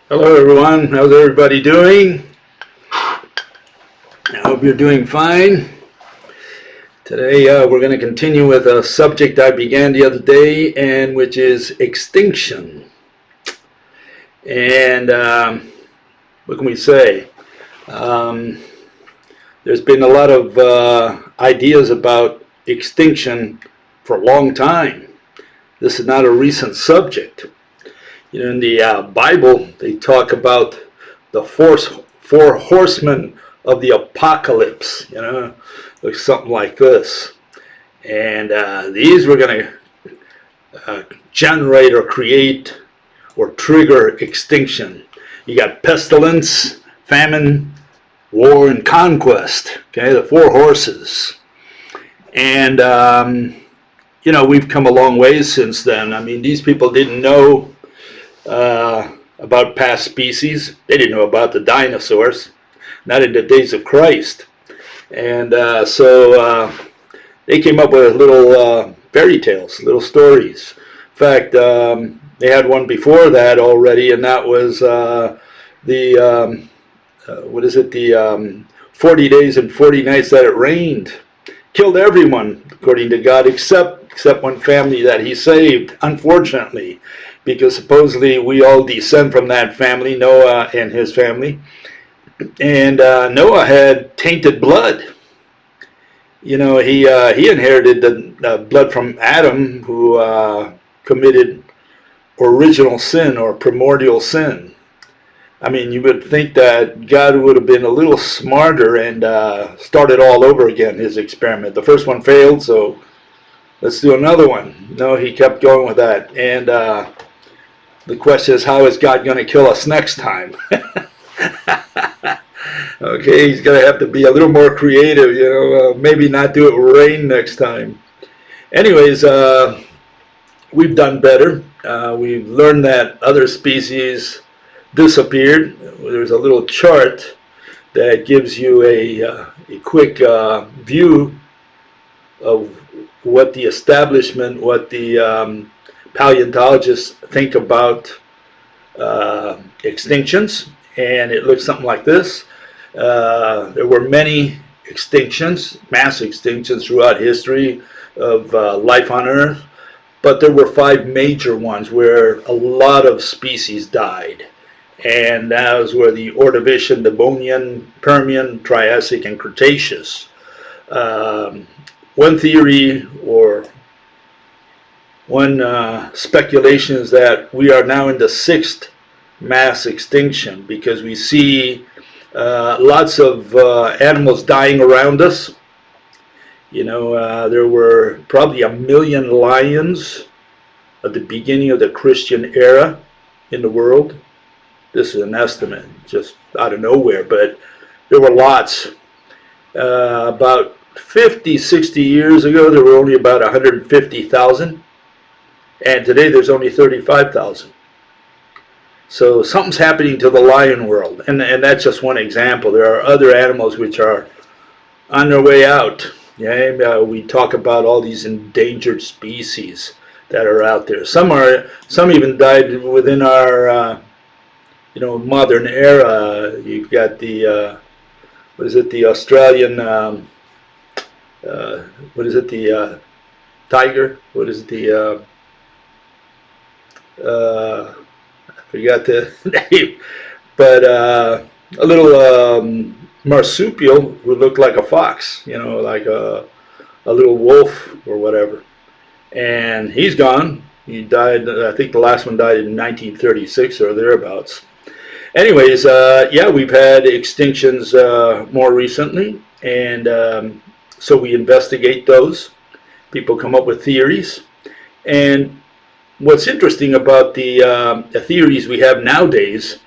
Hello everyone, how's everybody doing? I hope you're doing fine. Today we're going to continue with a subject I began the other day, and which is extinction. And what can we say? Um, there's been a lot of ideas about extinction for a long time. This is not a recent subject. You know, in the Bible, they talk about the four horsemen of the apocalypse. You know, like something like this. And these were going to generate or create or trigger extinction. You got pestilence, famine, war, and conquest. Okay, the four horses. And you know, we've come a long ways since then. I mean, these people didn't know about past species. They didn't know about the dinosaurs, not in the days of Christ. And so they came up with little fairy tales, little stories. In fact, they had one before that already, and that was the 40 days and 40 nights that it rained. Killed everyone, according to God, except one family that he saved, unfortunately, because supposedly we all descend from that family, Noah and his family. And Noah had tainted blood. You know, he inherited the blood from Adam, who committed original sin or primordial sin. I mean, you would think that God would have been a little smarter and started all over again, his experiment. The first one failed, so let's do another one. No, he kept going with that. And the question is, how is God going to kill us next time? Okay, he's going to have to be a little more creative, you know, maybe not do it with rain next time. Anyways, we've done better. We've learned that other species disappeared. There's a little chart that gives you a quick view of what the establishment, what the paleontologists think about extinctions, and it looks something like this. There were many extinctions, mass extinctions throughout history of life on Earth, but there were 5 major ones where a lot of species died. And those were the Ordovician, Devonian, Permian, Triassic, and Cretaceous. One theory or one speculation is that we are now in the 6th mass extinction, because we see lots of animals dying around us. You know, there were probably 1 million lions at the beginning of the Christian era in the world. This is an estimate, just out of nowhere, but there were lots. About 50, 60 years ago, there were only about 150,000, and today there's only 35,000. So something's happening to the lion world, and that's just one example. There are other animals which are on their way out. Yeah, we talk about all these endangered species that are out there. Some even died within our modern era. You've got the the Australian the tiger? What is it, the I forgot the name, but a little marsupial who looked like a fox, you know, like a little wolf or whatever. And he's gone. He died, I think the last one died in 1936 or thereabouts. Anyways, yeah, we've had extinctions more recently, and so we investigate those. People come up with theories, and what's interesting about the theories we have nowadays,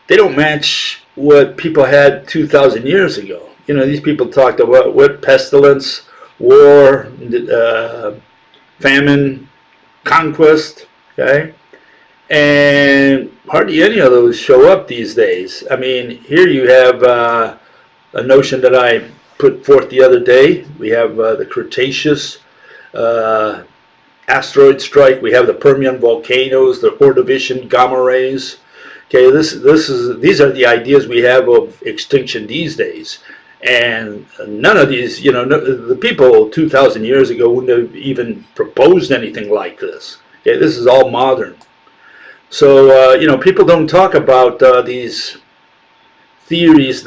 they don't match what people had 2,000 years ago. You know, these people talked about what pestilence, war, famine, conquest, okay? And hardly any of those show up these days. I mean, here you have a notion that I put forth the other day. We have the Cretaceous asteroid strike. We have the Permian volcanoes, the Ordovician gamma rays. Okay, these are the ideas we have of extinction these days, and none of these, the people 2,000 years ago wouldn't have even proposed anything like this. Okay, this is all modern. So people don't talk about these theories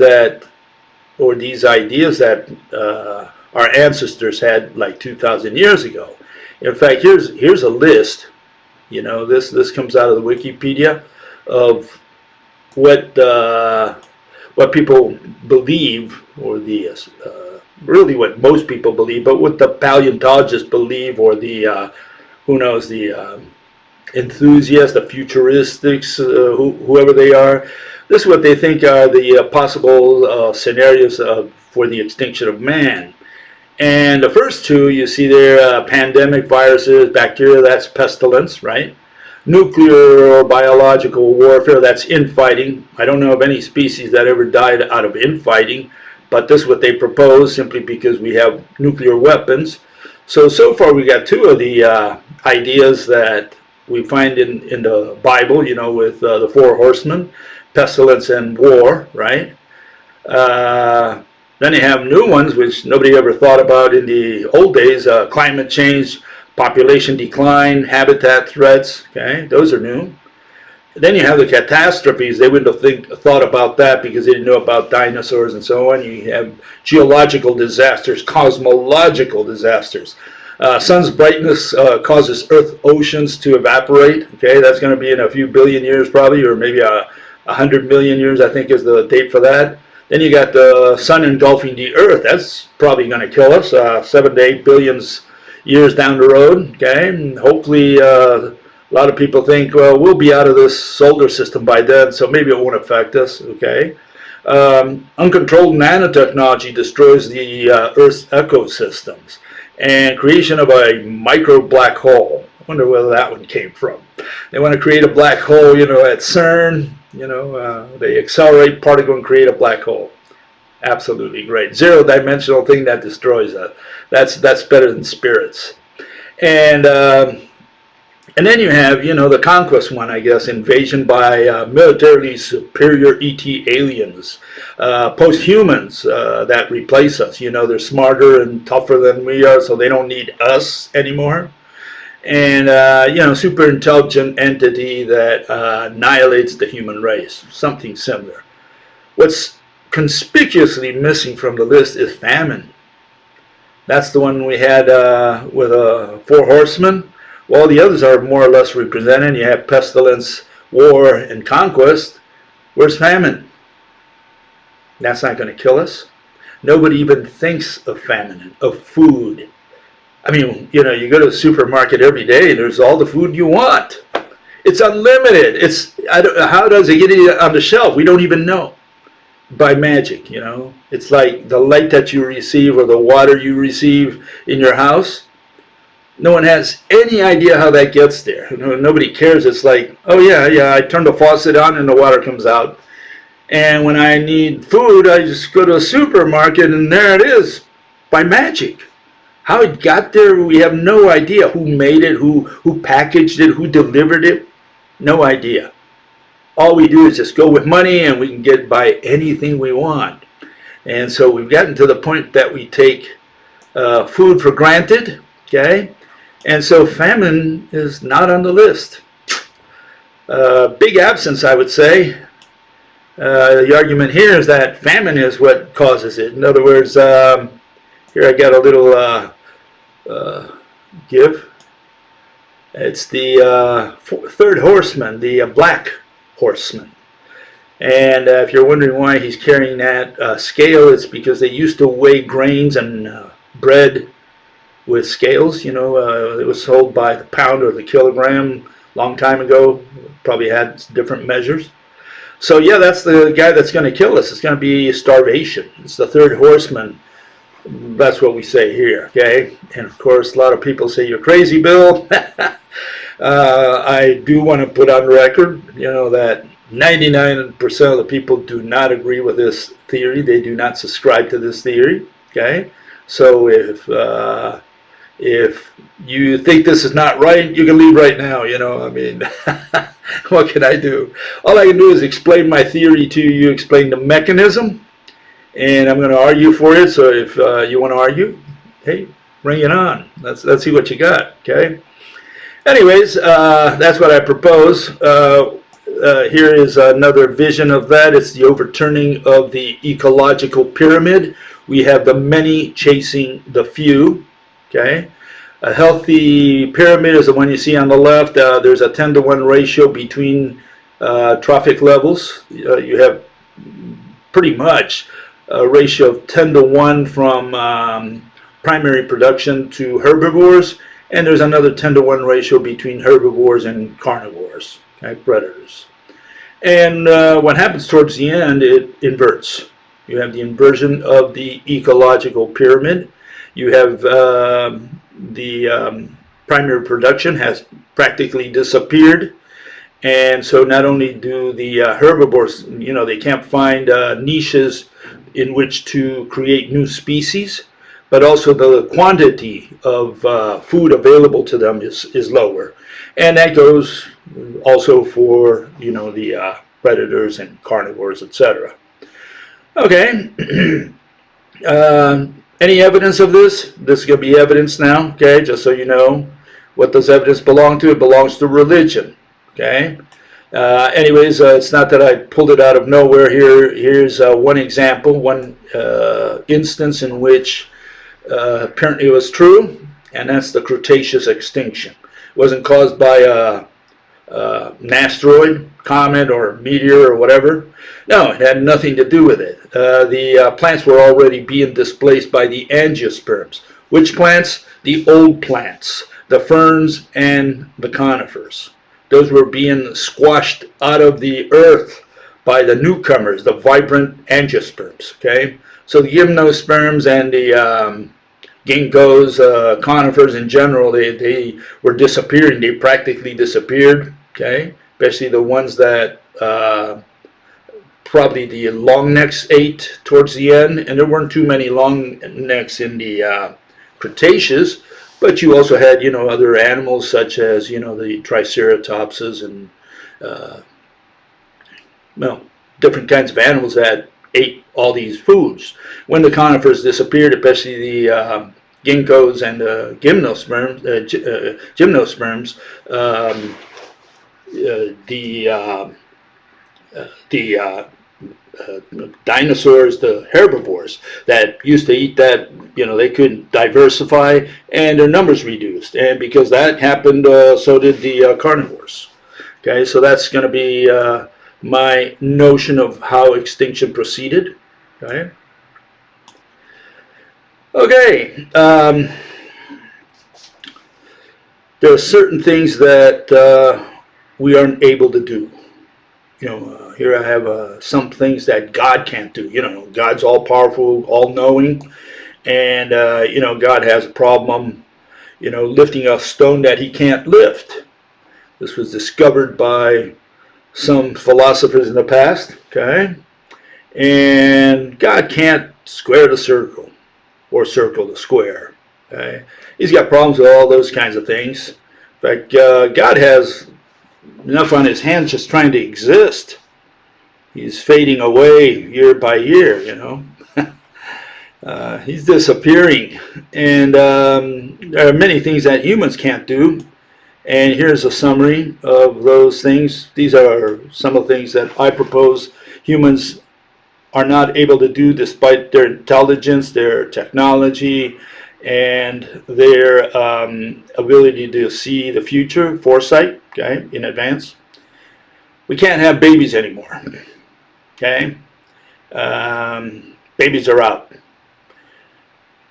or these ideas that our ancestors had like 2,000 years ago. In fact, here's a list. This comes out of the Wikipedia of what people believe, or really what most people believe, but what the paleontologists believe, or the enthusiasts, the futuristics, whoever they are. This is what they think are the possible scenarios for the extinction of man. And the first two you see there, pandemic, viruses, bacteria, that's pestilence, right? Nuclear or biological warfare, that's infighting. I don't know of any species that ever died out of infighting, but this is what they propose simply because we have nuclear weapons. So far we got two of the ideas that we find in the Bible, with the four horsemen, pestilence and war, right? Then you have new ones, which nobody ever thought about in the old days, climate change, population decline, habitat threats, okay? Those are new. Then you have the catastrophes. They wouldn't have thought about that because they didn't know about dinosaurs and so on. You have geological disasters, cosmological disasters. Sun's brightness causes Earth oceans to evaporate. Okay, that's going to be in a few billion years probably, or maybe 100 million years, I think is the date for that. Then you got the sun engulfing the Earth. That's probably going to kill us 7 to 8 billion years down the road. Okay, and hopefully a lot of people think, well, we'll be out of this solar system by then, so maybe it won't affect us. Okay. Uncontrolled nanotechnology destroys the Earth's ecosystems, and creation of a micro black hole. I wonder where that one came from. They want to create a black hole, at CERN. They accelerate particle and create a black hole. Absolutely great. Zero-dimensional thing that destroys that. That's better than spirits. And then you have, the conquest one, I guess, invasion by militarily superior ET aliens, post-humans that replace us. They're smarter and tougher than we are, so they don't need us anymore. And, super intelligent entity that annihilates the human race, something similar. What's conspicuously missing from the list is famine. That's the one we had with four horsemen. Well, the others are more or less represented. You have pestilence, war, and conquest. Where's famine? That's not going to kill us. Nobody even thinks of famine, of food. I mean, you go to the supermarket every day and there's all the food you want. It's unlimited. How does it get on the shelf? We don't even know. By magic, It's like the light that you receive or the water you receive in your house. No one has any idea how that gets there. Nobody cares. It's like, oh yeah, I turn the faucet on and the water comes out. And when I need food, I just go to a supermarket and there it is, by magic. How it got there, we have no idea. Who made it, who packaged it, who delivered it, no idea. All we do is just go with money and we can buy anything we want. And so we've gotten to the point that we take food for granted, okay? And so famine is not on the list. Big absence, I would say. The argument here is that famine is what causes it. In other words, here I got a little give. It's the third horseman, the black horseman. And if you're wondering why he's carrying that scale, it's because they used to weigh grains and bread with scales. It was sold by the pound or the kilogram long time ago. Probably had different measures. So yeah, that's the guy that's going to kill us. It's going to be starvation. It's the third horseman. That's what we say here, okay? And of course, a lot of people say, you're crazy, Bill. I do want to put on record, that 99% of the people do not agree with this theory. They do not subscribe to this theory, okay? So if If you think this is not right, you can leave right now. You know, I mean, what can I do? All I can do is explain my theory to you, explain the mechanism, and I'm going to argue for it. So if you want to argue, hey, bring it on. Let's see what you got. Okay. Anyways, that's what I propose. Here is another vision of that. It's the overturning of the ecological pyramid. We have the many chasing the few. Okay. A healthy pyramid is the one you see on the left. There's a 10-to-1 ratio between trophic levels. You have pretty much a ratio of 10-to-1 from primary production to herbivores, and there's another 10-to-1 ratio between herbivores and carnivores, okay, predators. And what happens towards the end, it inverts. You have the inversion of the ecological pyramid. You have the primary production has practically disappeared. And so not only do the herbivores, you know, they can't find niches in which to create new species, but also the quantity of food available to them is lower. And that goes also for, you know, the predators and carnivores, etc. Okay. Any evidence of this? This is going to be evidence now, okay, just so you know. What does evidence belong to? It belongs to religion, okay? Anyways, it's not that I pulled it out of nowhere here. Here's one example, one instance in which apparently it was true, and that's the Cretaceous extinction. It wasn't caused by an asteroid, comet, or meteor, or whatever. No, it had nothing to do with it. The plants were already being displaced by the angiosperms. Which plants? The old plants, the ferns and the conifers. Those were being squashed out of the earth by the newcomers, the vibrant angiosperms. Okay, so the gymnosperms and the ginkgos, conifers in general, they were disappearing. They practically disappeared. Okay, especially the ones that probably the long necks ate towards the end, and there weren't too many long necks in the Cretaceous, but you also had, you know, other animals such as, you know, the Triceratopses and well, different kinds of animals that ate all these foods. When the conifers disappeared, especially the ginkgos and gymnosperms, the dinosaurs, the herbivores that used to eat that, you know, they couldn't diversify and their numbers reduced. And because that happened, so did the carnivores. Okay, so that's going to be my notion of how extinction proceeded. Okay. Okay. There are certain things that we aren't able to do. You know, here I have some things that God can't do. You know, God's all-powerful, all-knowing, and, you know, God has a problem, you know, lifting a stone that he can't lift. This was discovered by some philosophers in the past, okay? And God can't square the circle or circle the square, okay? He's got problems with all those kinds of things. In fact, God has enough on his hands just trying to exist. He's fading away year by year, you know. He's disappearing. And there are many things that humans can't do. And here's a summary of those things. These are some of the things that I propose humans are not able to do despite their intelligence, their technology, and their ability to see the future, foresight, okay, in advance. We can't have babies anymore, okay? Babies are out.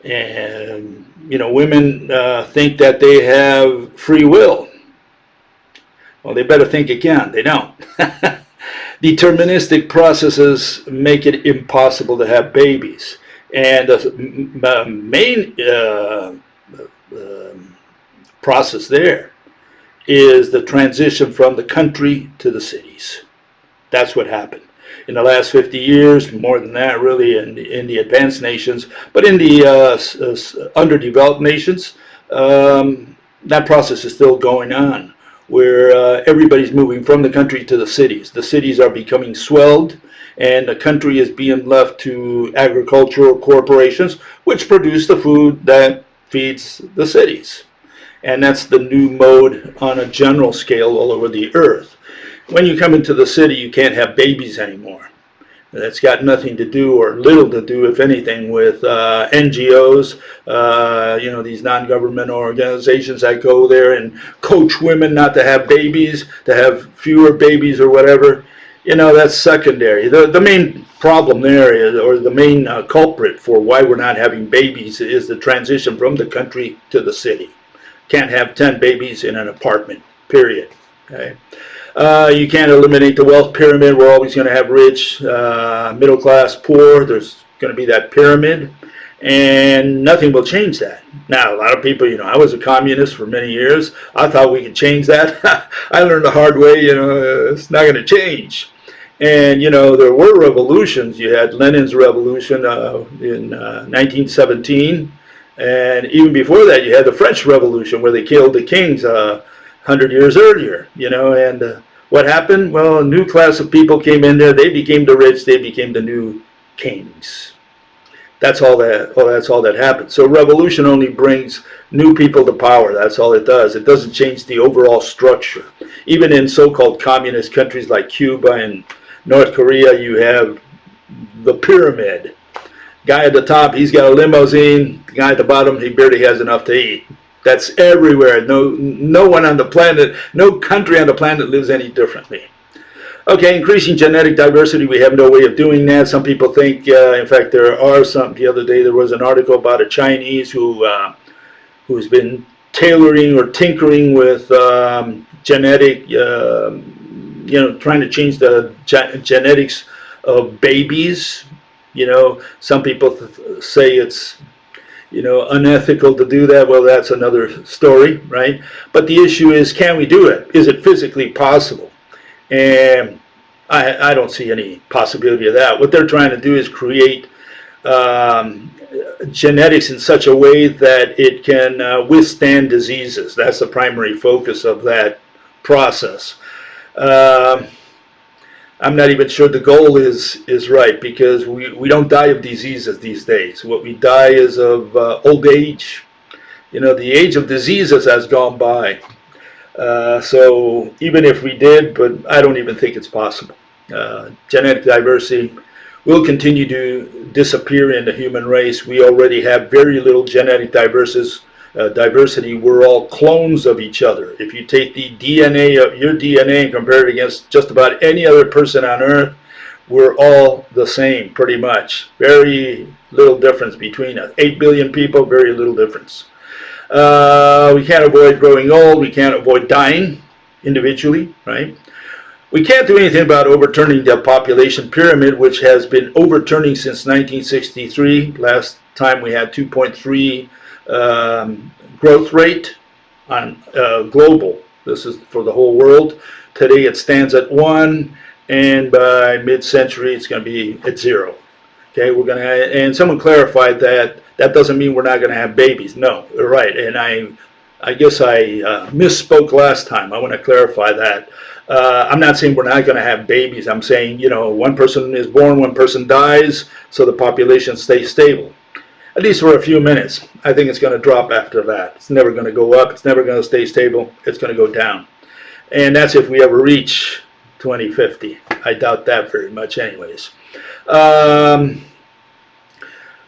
And, you know, women think that they have free will. Well, they better think again. They don't. Deterministic processes make it impossible to have babies. And the main process there is the transition from the country to the cities. That's what happened. In the last 50 years, more than that really in the advanced nations, but in the underdeveloped nations, That process is still going on, where everybody's moving from the country to the cities. The cities are becoming swelled, and the country is being left to agricultural corporations, which produce the food that feeds the cities. And that's the new mode on a general scale all over the earth. When you come into the city, you can't have babies anymore. That's got nothing to do, or little to do, if anything, with NGOs, these non-government organizations that go there and coach women not to have babies, to have fewer babies or whatever. That's secondary. The main problem there is, or the main culprit for why we're not having babies, is the transition from the country to the city. Can't have 10 babies in an apartment, period. Okay? You can't eliminate the wealth pyramid. We're always going to have rich, middle class, poor. There's going to be that pyramid, and nothing will change that. Now, a lot of people, I was a communist for many years. I thought we could change that. I learned the hard way, it's not going to change. And, there were revolutions. You had Lenin's revolution in 1917. And even before that, you had the French Revolution, where they killed the kings 100 years earlier, and what happened? Well, a new class of people came in there. They became the rich. They became the new kings. That's all that happened. So revolution only brings new people to power. That's all it does. It doesn't change the overall structure. Even in so-called communist countries like Cuba and North Korea, you have the pyramid. Guy at the top, he's got a limousine. The guy at the bottom, he barely has enough to eat. That's everywhere. No one on the planet, no country on the planet lives any differently. Okay, increasing genetic diversity, we have no way of doing that. Some people think, in fact, there are some. The other day there was an article about a Chinese who's been tailoring or tinkering with genetic, trying to change the genetics of babies. Some people say it's unethical to do that. Well, that's another story, right? But the issue is, can we do it? Is it physically possible? And I don't see any possibility of that. What they're trying to do is create genetics in such a way that it can withstand diseases. That's the primary focus of that process. I'm not even sure the goal is right, because we don't die of diseases these days. What we die is of old age. The age of diseases has gone by. So even if we did, but I don't even think it's possible. Genetic diversity will continue to disappear in the human race. We already have very little genetic diversity. We're all clones of each other. If you take the DNA of your DNA and compare it against just about any other person on Earth, we're all the same, pretty much. Very little difference between us. 8 billion people, very little difference. We can't avoid growing old. We can't avoid dying individually, right? We can't do anything about overturning the population pyramid, which has been overturning since 1963. Last time we had 2.3 growth rate on global. This is for the whole world. Today it stands at 1, and by mid-century it's going to be at 0. Okay, and someone clarified that doesn't mean we're not going to have babies. No, you're right, and I guess I misspoke last time. I want to clarify that. I'm not saying we're not going to have babies. I'm saying, one person is born, one person dies, so the population stays stable. At least for a few minutes. I think it's going to drop after that. It's never going to go up. It's never going to stay stable. It's going to go down. And that's if we ever reach 2050. I doubt that very much anyways.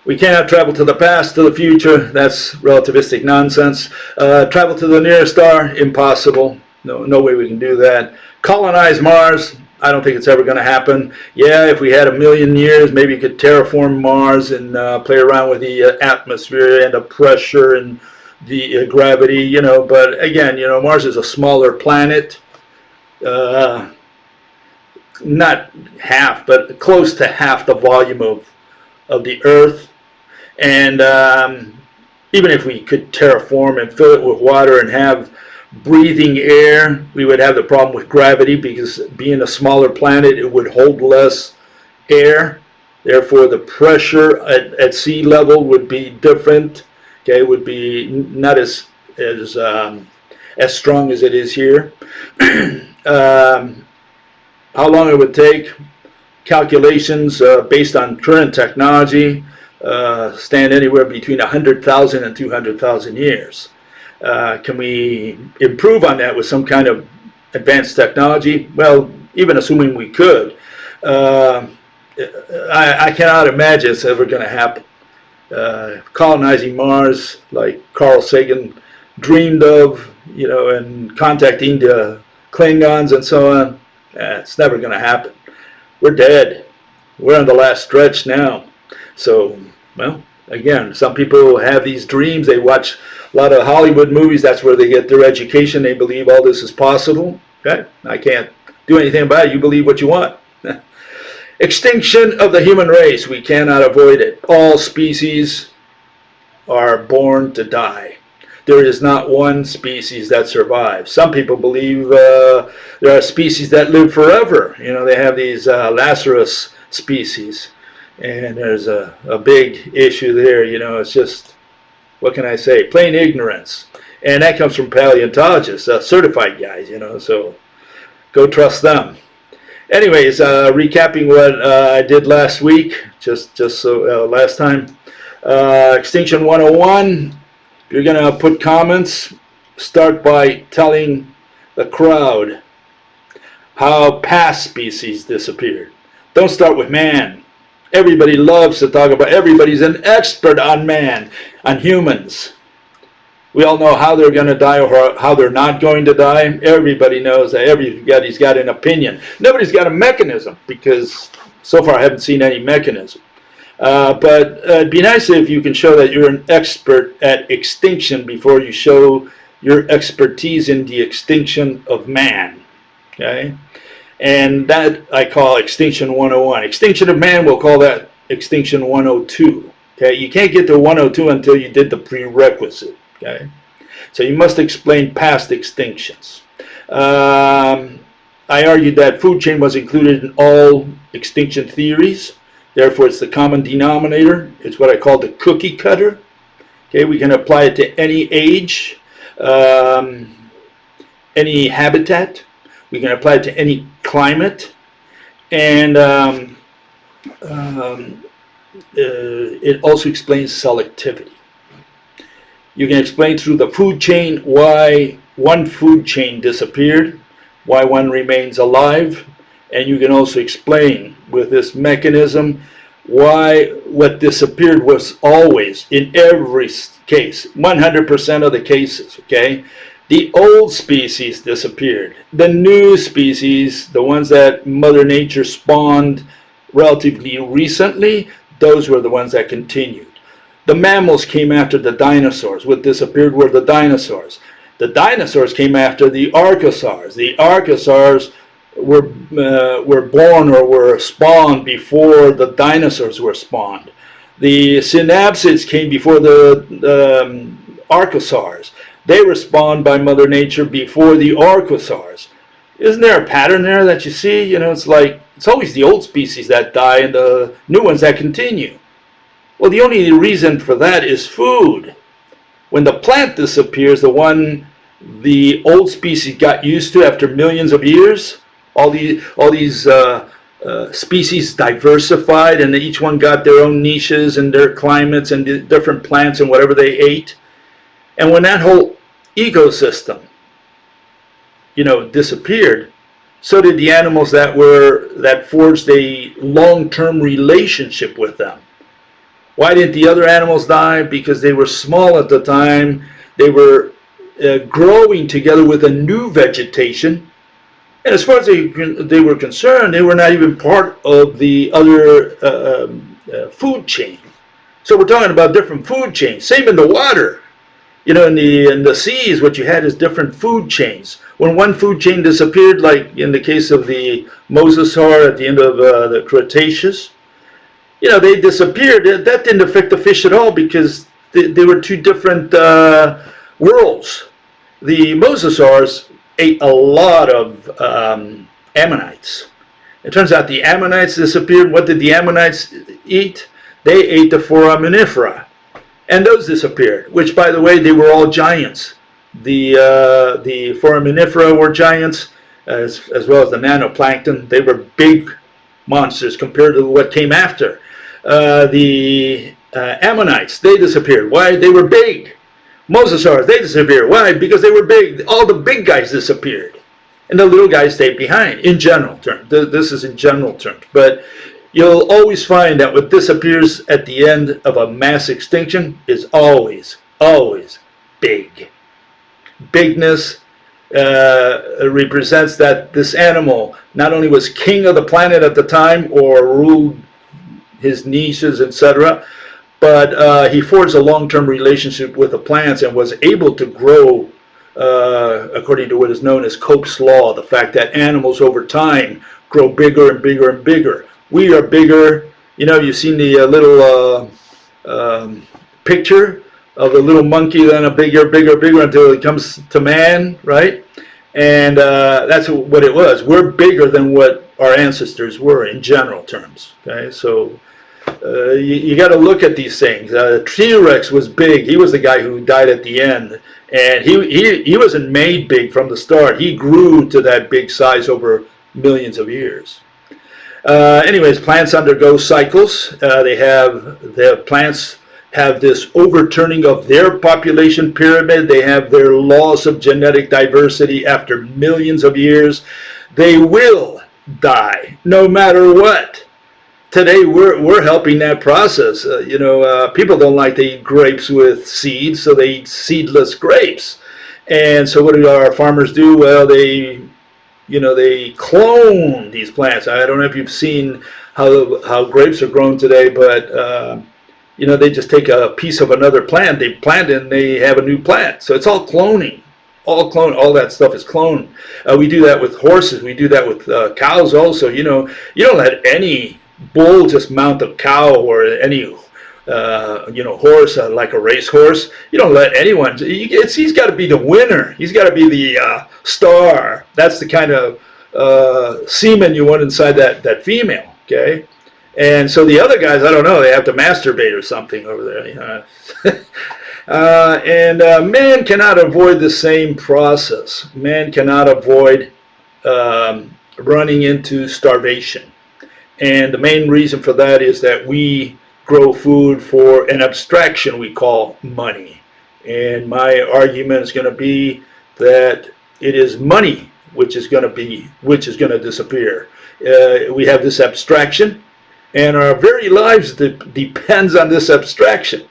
We cannot travel to the past, to the future. That's relativistic nonsense. Travel to the nearest star, impossible. No way we can do that. Colonize Mars, I don't think it's ever going to happen. Yeah, if we had 1 million years, maybe you could terraform Mars and play around with the atmosphere and the pressure and the gravity, But again, Mars is a smaller planet. Not half, but close to half the volume of the Earth. And even if we could terraform and fill it with water and have breathing air, we would have the problem with gravity, because being a smaller planet, it would hold less air. Therefore, the pressure at sea level would be different. Okay, would be not as strong as it is here. How long it would take? Calculations based on current technology stand anywhere between 100,000 and 200,000 years. Can we improve on that with some kind of advanced technology? Well, even assuming we could, I cannot imagine it's ever going to happen. Colonizing Mars, like Carl Sagan dreamed of, and contacting the Klingons and so on, it's never going to happen. We're dead. We're on the last stretch now. So, well, again, some people have these dreams. They watch a lot of Hollywood movies. That's where they get their education. They believe all this is possible. Okay? I can't do anything about it. You believe what you want. Extinction of the human race. We cannot avoid it. All species are born to die. There is not one species that survives. Some people believe there are species that live forever. They have these Lazarus species. And there's a big issue there. It's just, what can I say? Plain ignorance. And that comes from paleontologists, certified guys, so go trust them. Anyways, recapping what I did last week, just so last time. Extinction 101. If you're going to put comments, start by telling the crowd how past species disappeared. Don't start with man. Everybody loves to talk about, everybody's an expert on man, on humans. We all know how they're going to die or how they're not going to die. Everybody knows that. Everybody's got an opinion. Nobody's got a mechanism, because so far I haven't seen any mechanism. But it'd be nice if you can show that you're an expert at extinction before you show your expertise in the extinction of man. Okay? And that I call Extinction 101. Extinction of man, we'll call that Extinction 102. Okay? You can't get to 102 until you did the prerequisite. Okay? So you must explain past extinctions. I argued that food chain was included in all extinction theories. Therefore, it's the common denominator. It's what I call the cookie cutter. Okay, we can apply it to any age, any habitat. We can apply it to any climate, and it also explains selectivity. You can explain through the food chain why one food chain disappeared, why one remains alive, and you can also explain with this mechanism why what disappeared was always, in every case, 100% of the cases, okay? The old species disappeared. The new species, the ones that Mother Nature spawned relatively recently, those were the ones that continued. The mammals came after the dinosaurs. What disappeared were the dinosaurs. The dinosaurs came after the archosaurs. The archosaurs were born or were spawned before the dinosaurs were spawned. The synapsids came before the archosaurs. They were spawned by Mother Nature before the archosaurs. Isn't there a pattern there that you see? It's like, it's always the old species that die and the new ones that continue. Well, the only reason for that is food. When the plant disappears, the one the old species got used to after millions of years, all these species diversified, and each one got their own niches and their climates and the different plants and whatever they ate. And when that whole ecosystem, disappeared, so did the animals that forged a long-term relationship with them. Why didn't the other animals die? Because they were small at the time. They were growing together with a new vegetation. And as far as they were concerned, they were not even part of the other food chain. So we're talking about different food chains. Same in the water. In the seas, what you had is different food chains. When one food chain disappeared, like in the case of the mosasaur at the end of the Cretaceous, they disappeared. That didn't affect the fish at all, because they were two different worlds. The mosasaurs ate a lot of ammonites. It turns out the ammonites disappeared. What did the ammonites eat? They ate the foraminifera. And those disappeared, which, by the way, they were all giants. The foraminifera were giants, as well as the nanoplankton. They were big monsters compared to what came after. The ammonites, they disappeared. Why? They were big. Mosasaurs, they disappeared. Why? Because they were big. All the big guys disappeared. And the little guys stayed behind, in general terms. This is in general terms. But you'll always find that what disappears at the end of a mass extinction is always, always big. Bigness represents that this animal not only was king of the planet at the time or ruled his niches, etc., but he forged a long-term relationship with the plants and was able to grow according to what is known as Cope's law, the fact that animals over time grow bigger and bigger and bigger. We are bigger. You know, you've seen the little picture of the little monkey, then a bigger, bigger, bigger until it comes to man, right? And that's what it was. We're bigger than what our ancestors were in general terms. Okay, so you got to look at these things. T-Rex was big. He was the guy who died at the end, and he wasn't made big from the start. He grew to that big size over millions of years. Anyways, plants undergo cycles. Plants have this overturning of their population pyramid. They have their loss of genetic diversity after millions of years. They will die no matter what. Today we're helping that process. People don't like to eat grapes with seeds, so they eat seedless grapes. And so what do our farmers do? Well, they clone these plants. I don't know if you've seen how grapes are grown today, but they just take a piece of another plant, they plant it, and they have a new plant. So it's all cloning. All that stuff is cloned. We do that with horses. We do that with cows also. You don't let any bull just mount a cow or any horse like a racehorse. You don't let anyone. He's got to be the winner. He's got to be the star. That's the kind of semen you want inside that female. Okay. And so the other guys, I don't know, they have to masturbate or something over there. And man cannot avoid the same process. Man cannot avoid running into starvation. And the main reason for that is that we grow food for an abstraction we call money. And my argument is going to be that it is money which is going to disappear. We have this abstraction, and our very lives depends on this abstraction.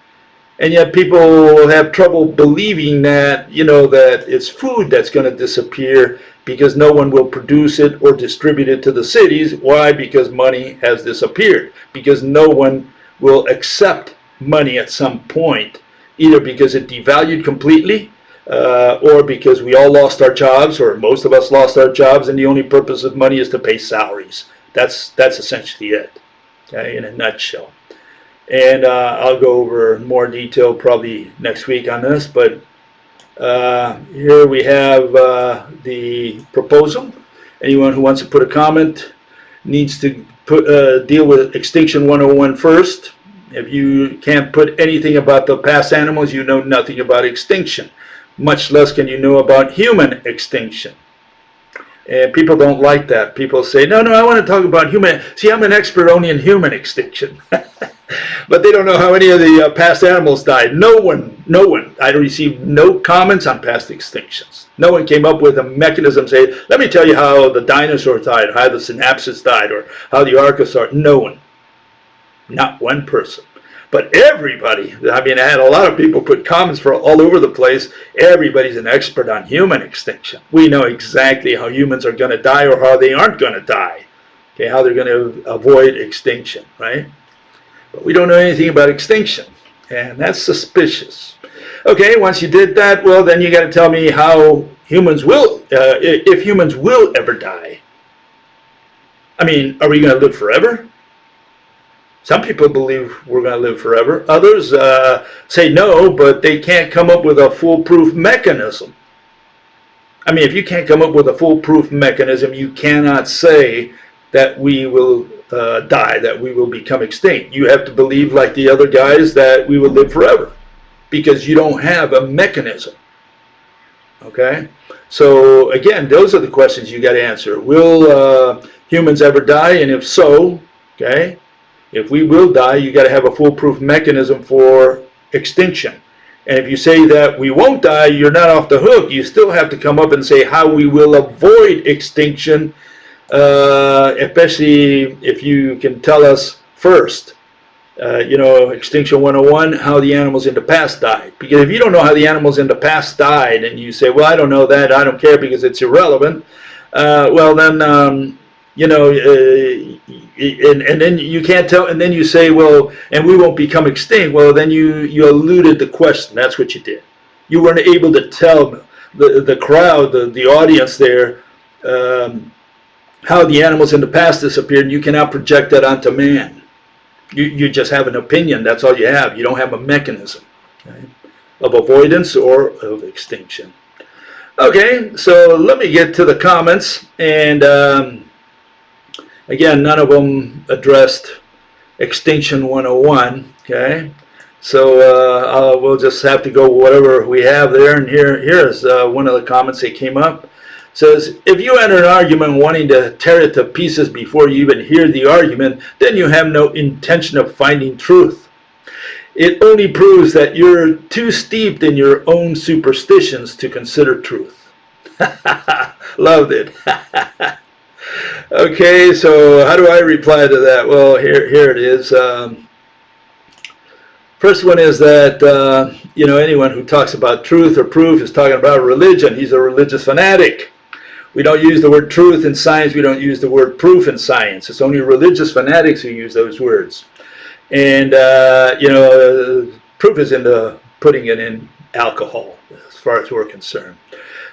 And yet people have trouble believing that, that it's food that's going to disappear because no one will produce it or distribute it to the cities. Why? Because money has disappeared. Because no one will accept money at some point, either because it devalued completely or because we all lost our jobs, or most of us lost our jobs, and the only purpose of money is to pay salaries. That's essentially it, okay, in a nutshell. And I'll go over more detail probably next week on this, but here we have the proposal. Anyone who wants to put a comment needs to deal with Extinction 101 first. If you can't put anything about the past animals, you know nothing about extinction. Much less can you know about human extinction. And people don't like that. People say, no, I want to talk about human. See, I'm an expert only in human extinction. But they don't know how any of the past animals died. No one. I received no comments on past extinctions. No one came up with a mechanism saying, let me tell you how the dinosaurs died, how the synapsids died, or how the archosaurs. No one. Not one person. But everybody, I had a lot of people put comments for all over the place. Everybody's an expert on human extinction. We know exactly how humans are going to die or how they aren't going to die. Okay, how they're going to avoid extinction, right? But we don't know anything about extinction, and that's suspicious. Okay, once you did that, well, then you got to tell me how humans will, if humans will ever die. Are we going to live forever? Some people believe we're going to live forever. Others say no, but they can't come up with a foolproof mechanism. If you can't come up with a foolproof mechanism, you cannot say that we will die, that we will become extinct. You have to believe, like the other guys, that we will live forever. because you don't have a mechanism. Okay? So again, those are the questions you got to answer. Will humans ever die? And if so, okay, if we will die, you got to have a foolproof mechanism for extinction. And if you say that we won't die, you're not off the hook. You still have to come up and say how we will avoid extinction, especially if you can tell us first, Extinction 101, how the animals in the past died. Because if you don't know how the animals in the past died, and you say, well, I don't know that, I don't care because it's irrelevant, well then, and then you can't tell, and then you say, well, and we won't become extinct. Well, then you eluded the question. That's what you did. You weren't able to tell the crowd, the audience there, how the animals in the past disappeared. You cannot project that onto man. You just have an opinion. That's all you have. You don't have a mechanism, okay, of avoidance or of extinction. Okay, so let me get to the comments. And again, none of them addressed Extinction 101. Okay, so we'll just have to go whatever we have there. And here's one of the comments that came up. It says, if you enter an argument wanting to tear it to pieces before you even hear the argument, then you have no intention of finding truth. It only proves that you're too steeped in your own superstitions to consider truth. Loved it. Okay, so how do I reply to that? Well, here it is. First one is that, anyone who talks about truth or proof is talking about religion. He's a religious fanatic. We don't use the word truth in science. We don't use the word proof in science. It's only religious fanatics who use those words. And, proof is in the putting it in alcohol, as far as we're concerned.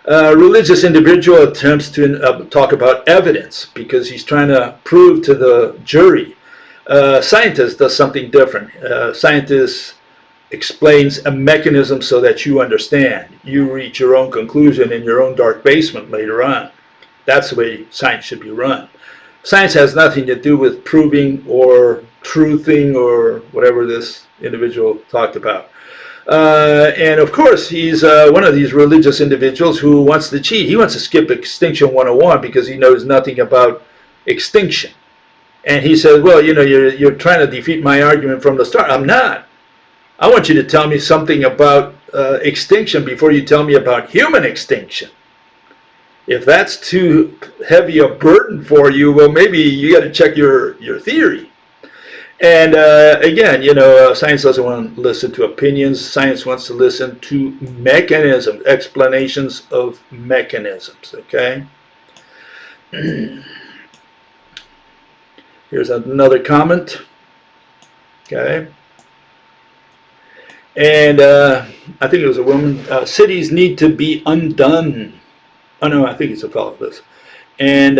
Religious individual attempts to talk about evidence because he's trying to prove to the jury. Scientist does something different. Scientist explains a mechanism so that you understand. You reach your own conclusion in your own dark basement later on. That's the way science should be run. Science has nothing to do with proving or truthing or whatever this individual talked about. And of course, he's one of these religious individuals who wants to cheat. He wants to skip Extinction 101 because he knows nothing about extinction. And he says, well, you're trying to defeat my argument from the start. I'm not. I want you to tell me something about extinction before you tell me about human extinction. If that's too heavy a burden for you, well, maybe you got to check your theory. And again, science doesn't want to listen to opinions. Science wants to listen to mechanisms, explanations of mechanisms, okay? Here's another comment, okay? And I think it was a woman. Cities need to be undone. Oh no, I think it's a fellow. This. And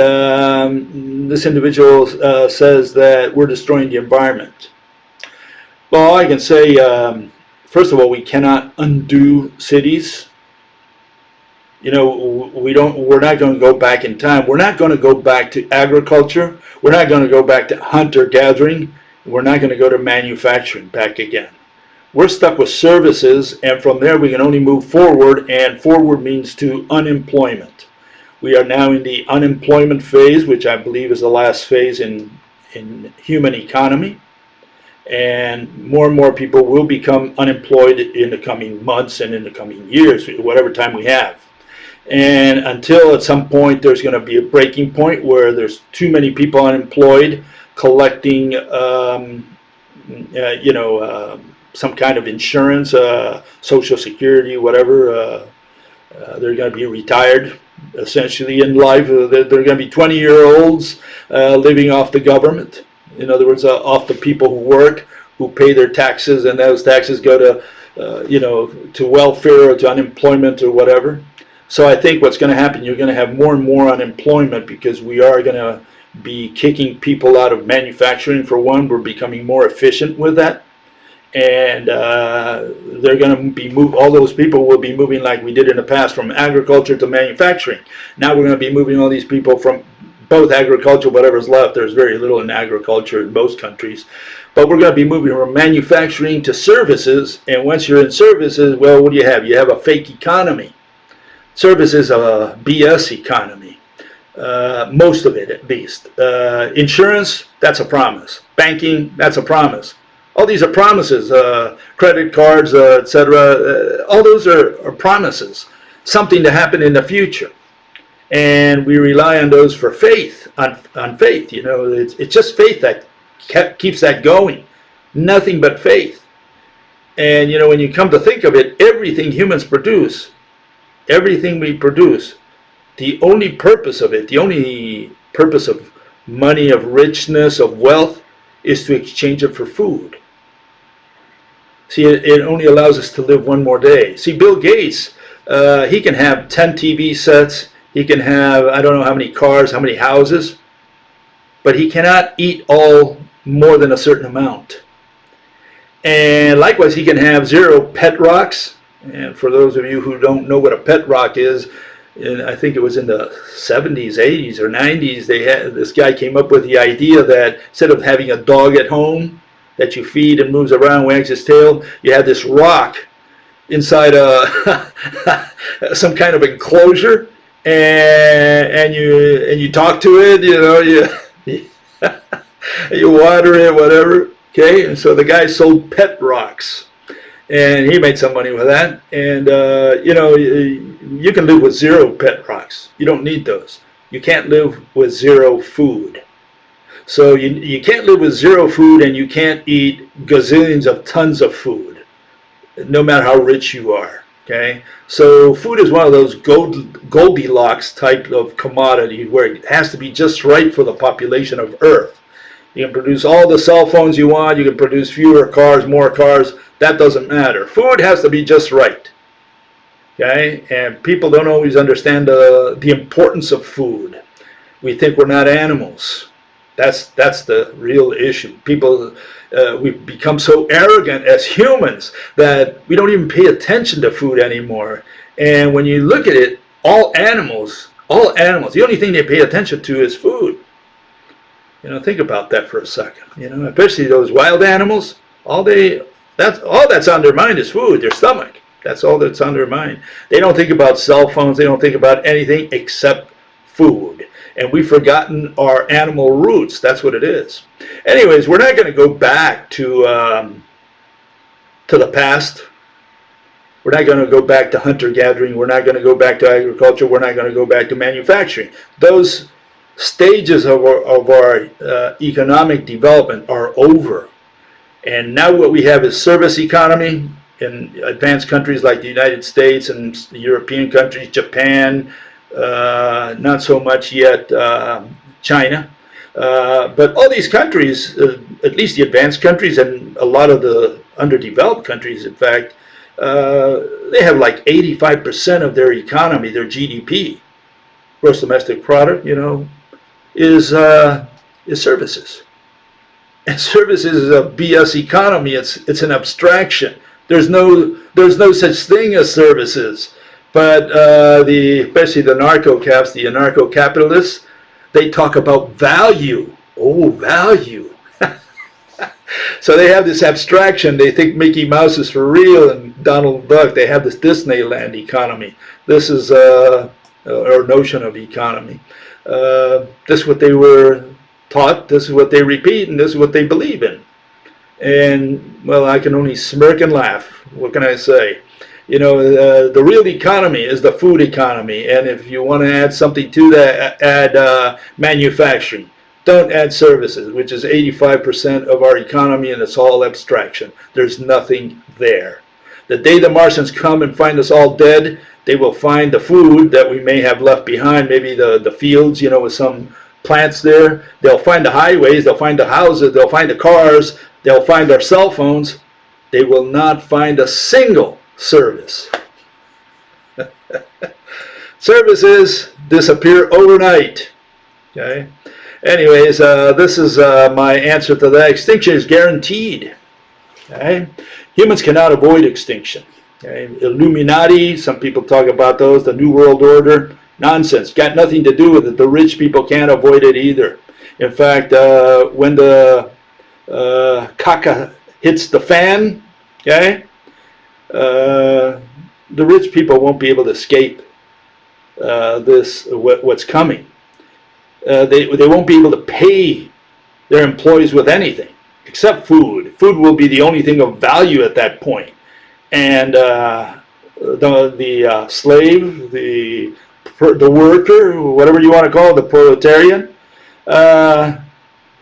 this individual says that we're destroying the environment. Well, I can say, first of all, we cannot undo cities. We're not going to go back in time. We're not going to go back to agriculture. We're not going to go back to hunter-gathering. We're not going to go to manufacturing back again. We're stuck with services, and from there we can only move forward, and forward means to unemployment. We are now in the unemployment phase, which I believe is the last phase in human economy. And more people will become unemployed in the coming months and in the coming years, whatever time we have. And until at some point there's going to be a breaking point where there's too many people unemployed collecting, some kind of insurance, Social Security, whatever. They're going to be retired, essentially, in life. They're going to be 20-year-olds living off the government. In other words, off the people who work, who pay their taxes, and those taxes go to welfare or to unemployment or whatever. So I think what's going to happen, you're going to have more and more unemployment because we are going to be kicking people out of manufacturing, for one. We're becoming more efficient with that. And they're going to all those people will be moving like we did in the past from agriculture to manufacturing. Now we're going to be moving all these people both agriculture, whatever's left. There's very little in agriculture in most countries. But we're going to be moving from manufacturing to services. And once you're in services, well, what do you have? You have a fake economy. Service is a BS economy. Most of it, at least. Insurance, that's a promise. Banking, that's a promise. All these are promises. Credit cards, etc. All those are promises. Something to happen in the future. And we rely on those for faith, on faith. You know, it's just faith that keeps that going. Nothing but faith. And, you know, when you come to think of it, everything humans produce, everything we produce, the only purpose of it, the only purpose of money, of richness, of wealth, is to exchange it for food. See, it only allows us to live one more day. See, Bill Gates, he can have 10 TV sets, he can have, I don't know how many cars, how many houses, but he cannot eat all more than a certain amount. And likewise, he can have 0 pet rocks. And for those of you who don't know what a pet rock is, and I think it was in the 70s, 80s, or 90s, this guy came up with the idea that instead of having a dog at home that you feed and moves around, wags his tail, you have this rock inside some kind of enclosure, and you talk to it, you know, you water it, whatever. Okay, and so the guy sold pet rocks, and he made some money with that. And you know, you can live with 0 pet rocks. You don't need those. You can't live with 0 food. So you can't live with 0 food, and you can't eat gazillions of tons of food, no matter how rich you are. Okay, so food is one of those Goldilocks type of commodity where it has to be just right for the population of Earth. You can produce all the cell phones you want, you can produce fewer cars, more cars, that doesn't matter. Food has to be just right. Okay, and people don't always understand the importance of food. We think we're not animals. That's the real issue. People, we've become so arrogant as humans that we don't even pay attention to food anymore. And when you look at it, all animals, the only thing they pay attention to is food. You know, think about that for a second. You know, especially those wild animals, all that's on their mind is food, their stomach. That's all that's on their mind. They don't think about cell phones, they don't think about anything except food. And we've forgotten our animal roots. That's what it is. Anyways, we're not going to go back to the past. We're not going to go back to hunter-gathering. We're not going to go back to agriculture. We're not going to go back to manufacturing. Those stages of our economic development are over. And now what we have is service economy in advanced countries like the United States and the European countries, Japan, not so much yet China. But all these countries, at least the advanced countries and a lot of the underdeveloped countries, in fact, they have like 85% of their economy, their GDP, gross domestic product, you know, is services. And services is a BS economy. It's an abstraction. There's no such thing as services. But especially the narco-caps, the anarcho-capitalists, they talk about value. Oh, value. So they have this abstraction. They think Mickey Mouse is for real and Donald Duck. They have this Disneyland economy. This is our notion of economy. This is what they were taught. This is what they repeat, and this is what they believe in. And, well, I can only smirk and laugh. What can I say? You know, the real economy is the food economy. And if you want to add something to that, add manufacturing. Don't add services, which is 85% of our economy, and it's all abstraction. There's nothing there. The day the Martians come and find us all dead, they will find the food that we may have left behind, maybe the fields, you know, with some plants there. They'll find the highways, they'll find the houses, they'll find the cars, they'll find our cell phones. They will not find a single service. Services disappear overnight. Okay. Anyways, this is my answer to that. Extinction is guaranteed. Okay? Humans cannot avoid extinction. Okay? Illuminati, some people talk about those, the New World Order. Nonsense. Got nothing to do with it. The rich people can't avoid it either. In fact, when the caca hits the fan, okay, the rich people won't be able to escape what's coming. They won't be able to pay their employees with anything except food. Food will be the only thing of value at that point. And the slave, the worker, whatever you want to call it, the proletarian,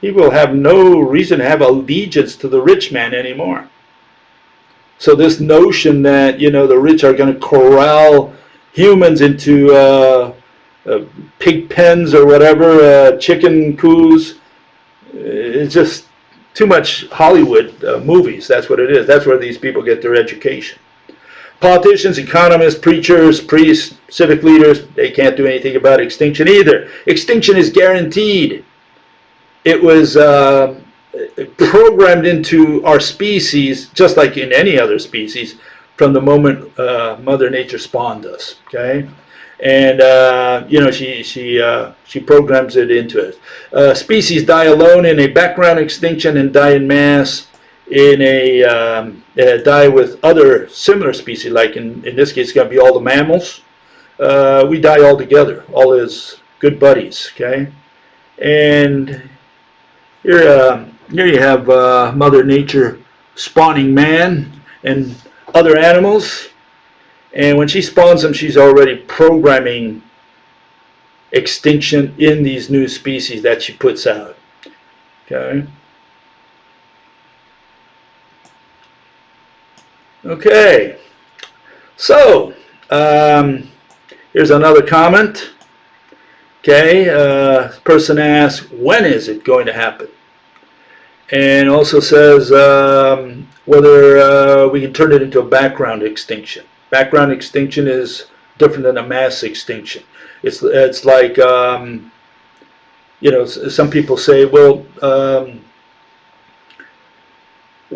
he will have no reason to have allegiance to the rich man anymore. So this notion that the rich are going to corral humans into pig pens or whatever, chicken coos, it's just too much Hollywood movies. That's what it is. That's where these people get their education. Politicians, economists, preachers, priests, civic leaders, they can't do anything about extinction either. Extinction is guaranteed. It was programmed into our species, just like in any other species, from the moment Mother Nature spawned us. Okay, and she programs it into it. Species die alone in a background extinction and die in mass in a die with other similar species. Like in this case, it's going to be all the mammals. We die all together, all as good buddies. Okay, and here you have Mother Nature spawning man and other animals. And when she spawns them, she's already programming extinction in these new species that she puts out. Okay. Okay. So, here's another comment. Okay. Person asks, when is it going to happen? And also says whether we can turn it into a background extinction. Background extinction is different than a mass extinction. It's like some people say, well,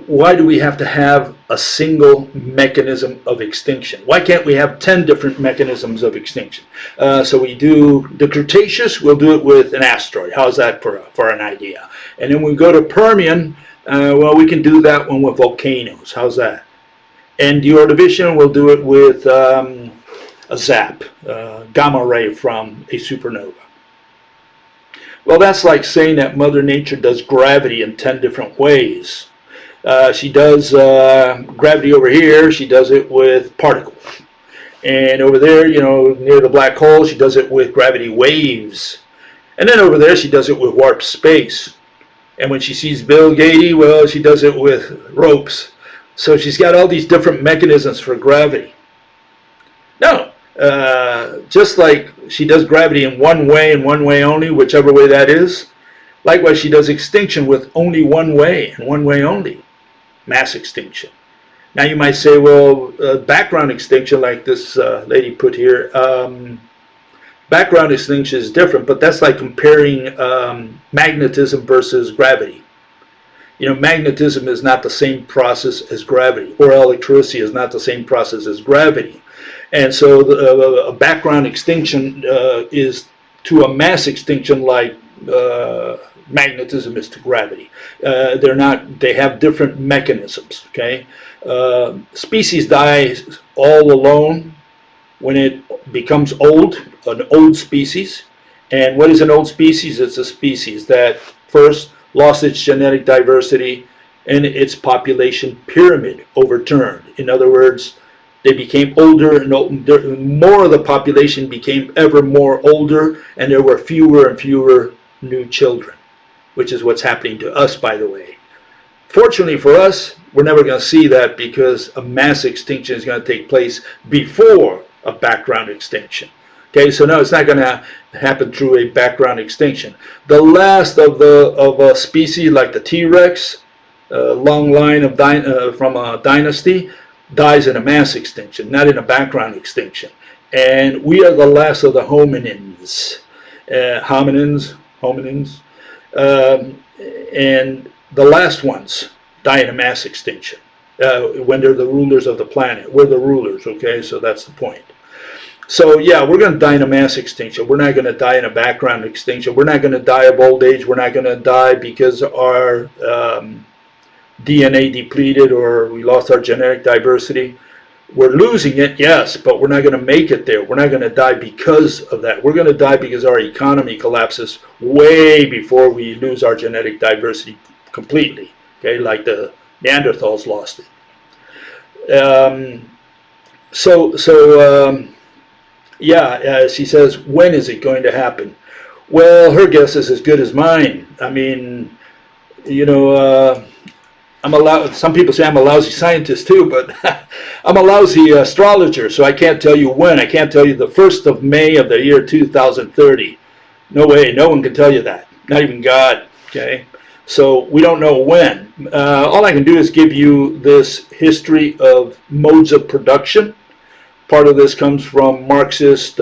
why do we have to have a single mechanism of extinction? Why can't we have 10 different mechanisms of extinction? So we do the Cretaceous, we'll do it with an asteroid. How's that for an idea? And then we go to Permian, well, we can do that one with volcanoes. How's that? And the Ordovician, we'll do it with a zap, gamma ray from a supernova. Well, that's like saying that Mother Nature does gravity in 10 different ways. She does gravity over here, she does it with particles. And over there, near the black hole, she does it with gravity waves. And then over there, she does it with warp space. And when she sees bgaede, well, she does it with ropes. So she's got all these different mechanisms for gravity. No, just like she does gravity in one way and one way only, whichever way that is, likewise she does extinction with only one way and one way only, mass extinction. Now you might say, well, background extinction, like this lady put here, background extinction is different, but that's like comparing magnetism versus gravity. Magnetism is not the same process as gravity, or electricity is not the same process as gravity. And so a background extinction is to a mass extinction like magnetism is to gravity. They have different mechanisms, okay? Species die all alone when it becomes old, an old species. And what is an old species? It's a species that first lost its genetic diversity and its population pyramid overturned. In other words, they became older and more of the population became ever more older, and there were fewer and fewer new children, which is what's happening to us, by the way. Fortunately for us, we're never going to see that because a mass extinction is going to take place before a background extinction. Okay, so no, it's not going to happen through a background extinction. The last of a species like the T-Rex, long line from a dynasty, dies in a mass extinction, not in a background extinction. And we are the last of the hominins, hominins, and the last ones die in a mass extinction when they're the rulers of the planet. We're the rulers, okay, so that's the point. So yeah, we're going to die in a mass extinction. We're not going to die in a background extinction. We're not going to die of old age. We're not going to die because our DNA depleted or we lost our genetic diversity. We're losing it, yes, but we're not going to make it there. We're not going to die because of that. We're going to die because our economy collapses way before we lose our genetic diversity completely. Okay, like the Neanderthals lost it. Yeah, she says, when is it going to happen? Well, her guess is as good as mine. I mean, you know, some people say I'm a lousy scientist too, but I'm a lousy astrologer, so I can't tell you when. I can't tell you the 1st of May of the year 2030. No way, no one can tell you that, not even God, okay? So we don't know when. All I can do is give you this history of modes of production. Part of this comes from Marxist,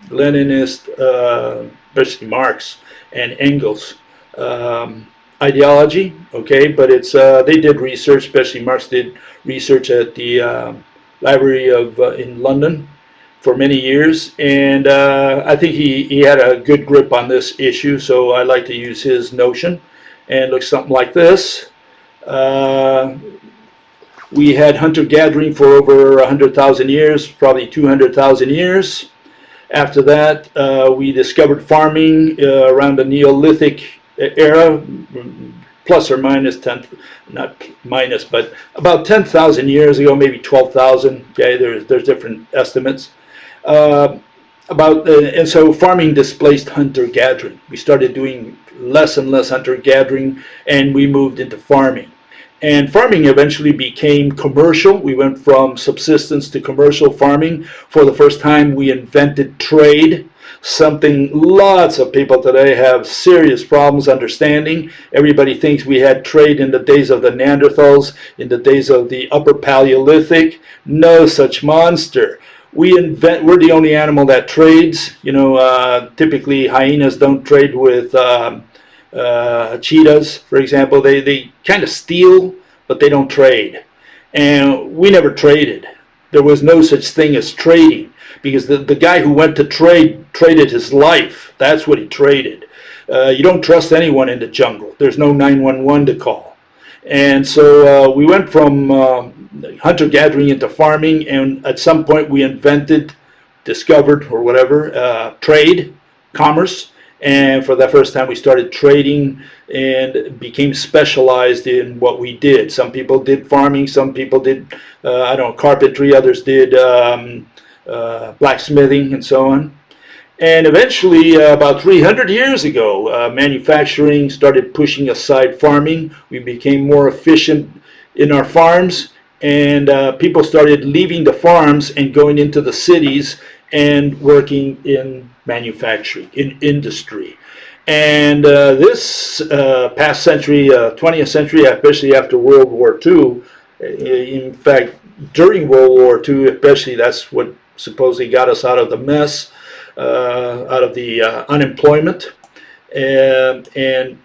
Leninist, especially Marx and Engels ideology. Okay, but it's they did research, especially Marx did research at the Library of in London for many years, and I think he had a good grip on this issue. So I like to use his notion, and it looks something like this. We had hunter-gathering for over 100,000 years, probably 200,000 years. After that, we discovered farming around the Neolithic era, plus or minus 10, not minus, but about 10,000 years ago, maybe 12,000. Okay, there's different estimates. And so farming displaced hunter-gathering. We started doing less and less hunter-gathering, and we moved into farming. And farming eventually became commercial. We went from subsistence to commercial farming. For the first time, we invented trade, something lots of people today have serious problems understanding. Everybody thinks we had trade in the days of the Neanderthals, in the days of the Upper Paleolithic. No such monster. We're the only animal that trades. You know, typically hyenas don't trade with cheetahs, for example. They kind of steal, but they don't trade. And we never traded. There was no such thing as trading, because the guy who went to trade traded his life. That's what he traded. You don't trust anyone in the jungle. There's no 911 to call. And so we went from hunter-gathering into farming, and at some point we discovered, or whatever, trade, commerce. And for the first time we started trading and became specialized in what we did. Some people did farming, some people did, I don't know, carpentry, others did blacksmithing and so on. And eventually, about 300 years ago, manufacturing started pushing aside farming. We became more efficient in our farms, and people started leaving the farms and going into the cities and working in manufacturing, in industry. And this past century, 20th century, especially after World War II, in fact, during World War II especially, that's what supposedly got us out of the mess, out of the unemployment. And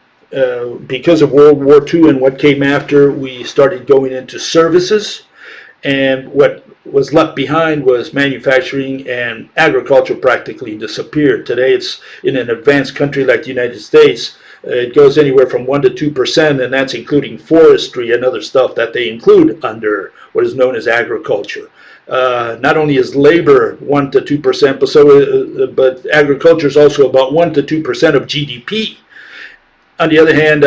because of World War II and what came after, we started going into services. And what was left behind was manufacturing, and agriculture practically disappeared. Today, it's in an advanced country like the United States, it goes anywhere from 1% to 2%, and that's including forestry and other stuff that they include under what is known as agriculture. Not only is labor 1% to 2%, but agriculture is also about 1% to 2% of GDP. On the other hand,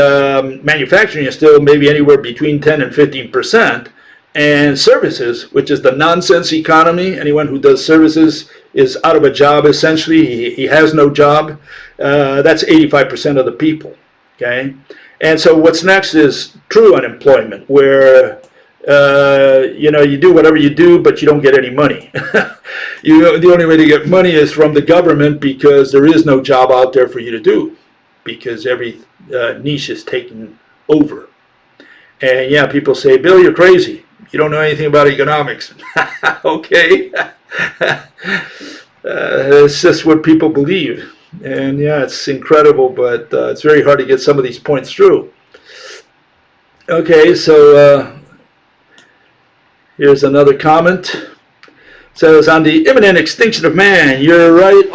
manufacturing is still maybe anywhere between 10 and 15%. And services, which is the nonsense economy, anyone who does services is out of a job essentially. He has no job. That's 85% of the people. Okay, and so what's next is true unemployment, where you do whatever you do, but you don't get any money. The only way to get money is from the government, because there is no job out there for you to do, because every niche is taken over. And yeah, people say, Bill, you're crazy. You don't know anything about economics. Okay. It's just what people believe. And yeah, it's incredible, but it's very hard to get some of these points through. Okay, so here's another comment. Says on the imminent extinction of man, you're right.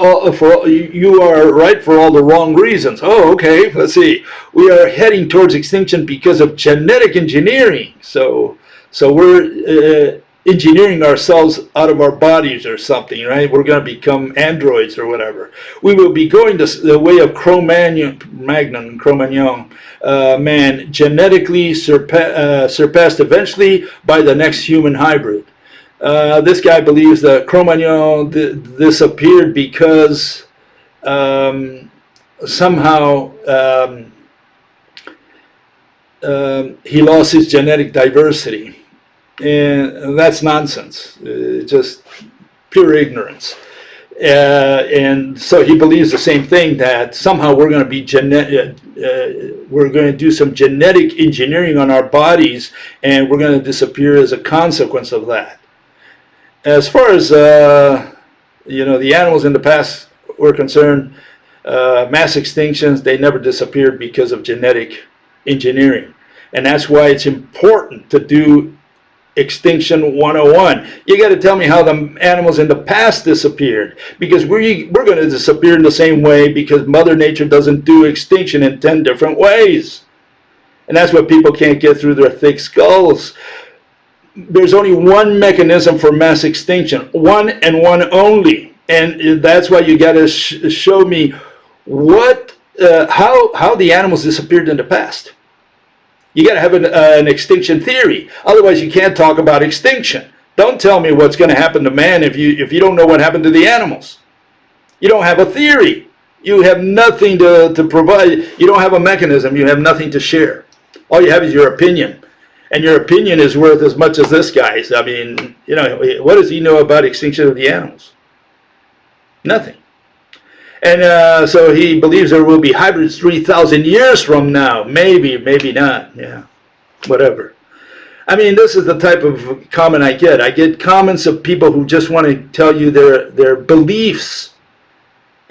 You are right for all the wrong reasons. Oh, okay. Let's see. We are heading towards extinction because of genetic engineering. So we're engineering ourselves out of our bodies or something, right? We're going to become androids or whatever. We will be going the way of Cro-Magnon man, genetically surpassed eventually by the next human hybrid. This guy believes that Cro-Magnon disappeared because somehow he lost his genetic diversity. And that's nonsense, just pure ignorance. And so he believes the same thing, that somehow we're going to be we're going to do some genetic engineering on our bodies, and we're going to disappear as a consequence of that. As far as the animals in the past were concerned, mass extinctions, they never disappeared because of genetic engineering, and that's why it's important to do Extinction 101. You got to tell me how the animals in the past disappeared, because we're going to disappear in the same way, because Mother Nature doesn't do extinction in 10 different ways. And that's what people can't get through their thick skulls. There's only one mechanism for mass extinction, one and one only, and that's why you got to show me what how the animals disappeared in the past. You got to have an extinction theory. Otherwise, you can't talk about extinction. Don't tell me what's going to happen to man if you don't know what happened to the animals. You don't have a theory. You have nothing to provide. You don't have a mechanism. You have nothing to share. All you have is your opinion. And your opinion is worth as much as this guy's. I mean, what does he know about extinction of the animals? Nothing. And so he believes there will be hybrids 3,000 years from now. Maybe, maybe not. Yeah, whatever. I mean, this is the type of comment I get. I get comments of people who just want to tell you their beliefs.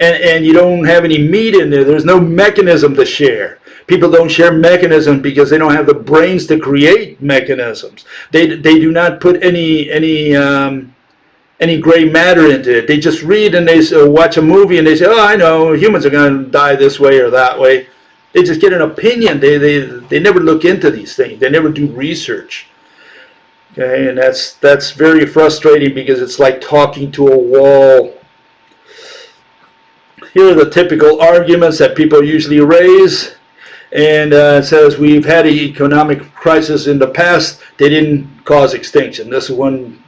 And you don't have any meat in there. There's no mechanism to share. People don't share mechanisms because they don't have the brains to create mechanisms. They do not put any gray matter into it. They just read and they watch a movie and they say, oh, I know, humans are going to die this way or that way. They just get an opinion. They never look into these things. They never do research. Okay, and that's very frustrating, because it's like talking to a wall. Here are the typical arguments that people usually raise. And it says, we've had an economic crisis in the past. They didn't cause extinction. This is one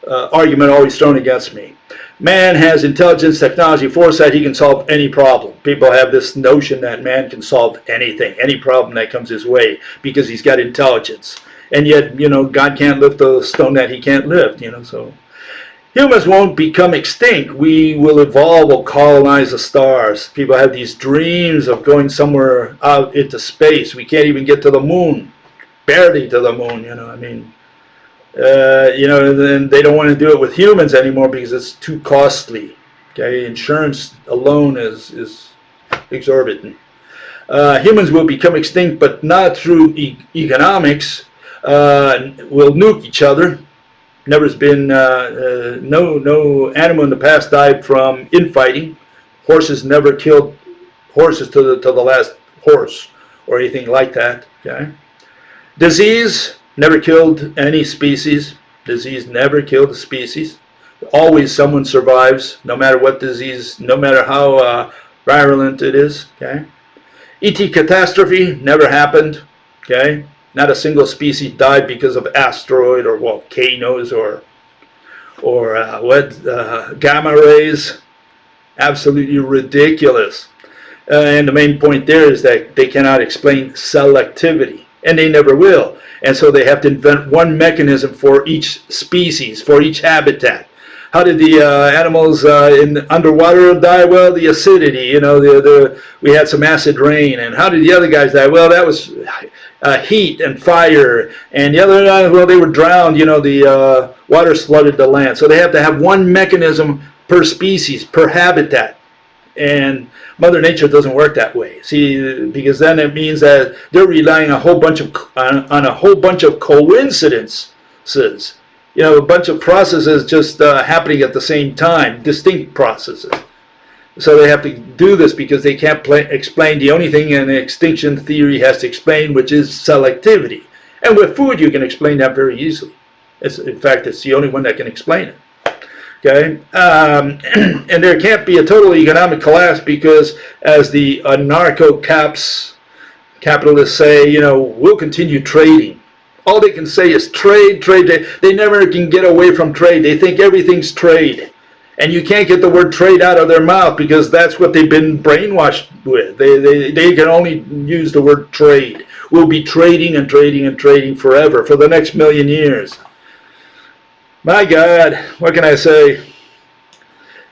argument always thrown against me. Man has intelligence, technology, foresight. He can solve any problem. People have this notion that man can solve anything, any problem that comes his way, because he's got intelligence. And yet, God can't lift a stone that he can't lift, so. Humans won't become extinct. We will evolve, we'll colonize the stars. People have these dreams of going somewhere out into space. We can't even get to the moon, barely to the moon, I mean. Then they don't want to do it with humans anymore because it's too costly. Okay, insurance alone is exorbitant. Humans will become extinct, but not through economics. We'll nuke each other. Never's been no animal in the past died from infighting. Horses never killed horses to the last horse or anything like that. Okay, disease never killed any species. Disease never killed a species. Always someone survives, no matter what disease, no matter how virulent it is. Okay. ET catastrophe never happened. Okay. Not a single species died because of asteroid or volcanoes or gamma rays. Absolutely ridiculous. And the main point there is that they cannot explain selectivity, and they never will. And so they have to invent one mechanism for each species, for each habitat. How did the animals in underwater die? Well, the acidity, we had some acid rain. And how did the other guys die? Well, that was heat and fire. And the other, well, they were drowned. The water flooded the land. So they have to have one mechanism per species, per habitat. And Mother Nature doesn't work that way. See, because then it means that they're relying on a whole bunch of coincidences. a bunch of processes just happening at the same time, distinct processes. So they have to do this because they can't explain the only thing an extinction theory has to explain, which is selectivity. And with food, you can explain that very easily. In fact, it's the only one that can explain it. Okay, and there can't be a total economic collapse because, as the anarcho-capitalists say, we'll continue trading. All they can say is trade, trade. They never can get away from trade. They think everything's trade. And you can't get the word trade out of their mouth because that's what they've been brainwashed with. They can only use the word trade. We'll be trading and trading and trading forever for the next million years. My God, what can I say?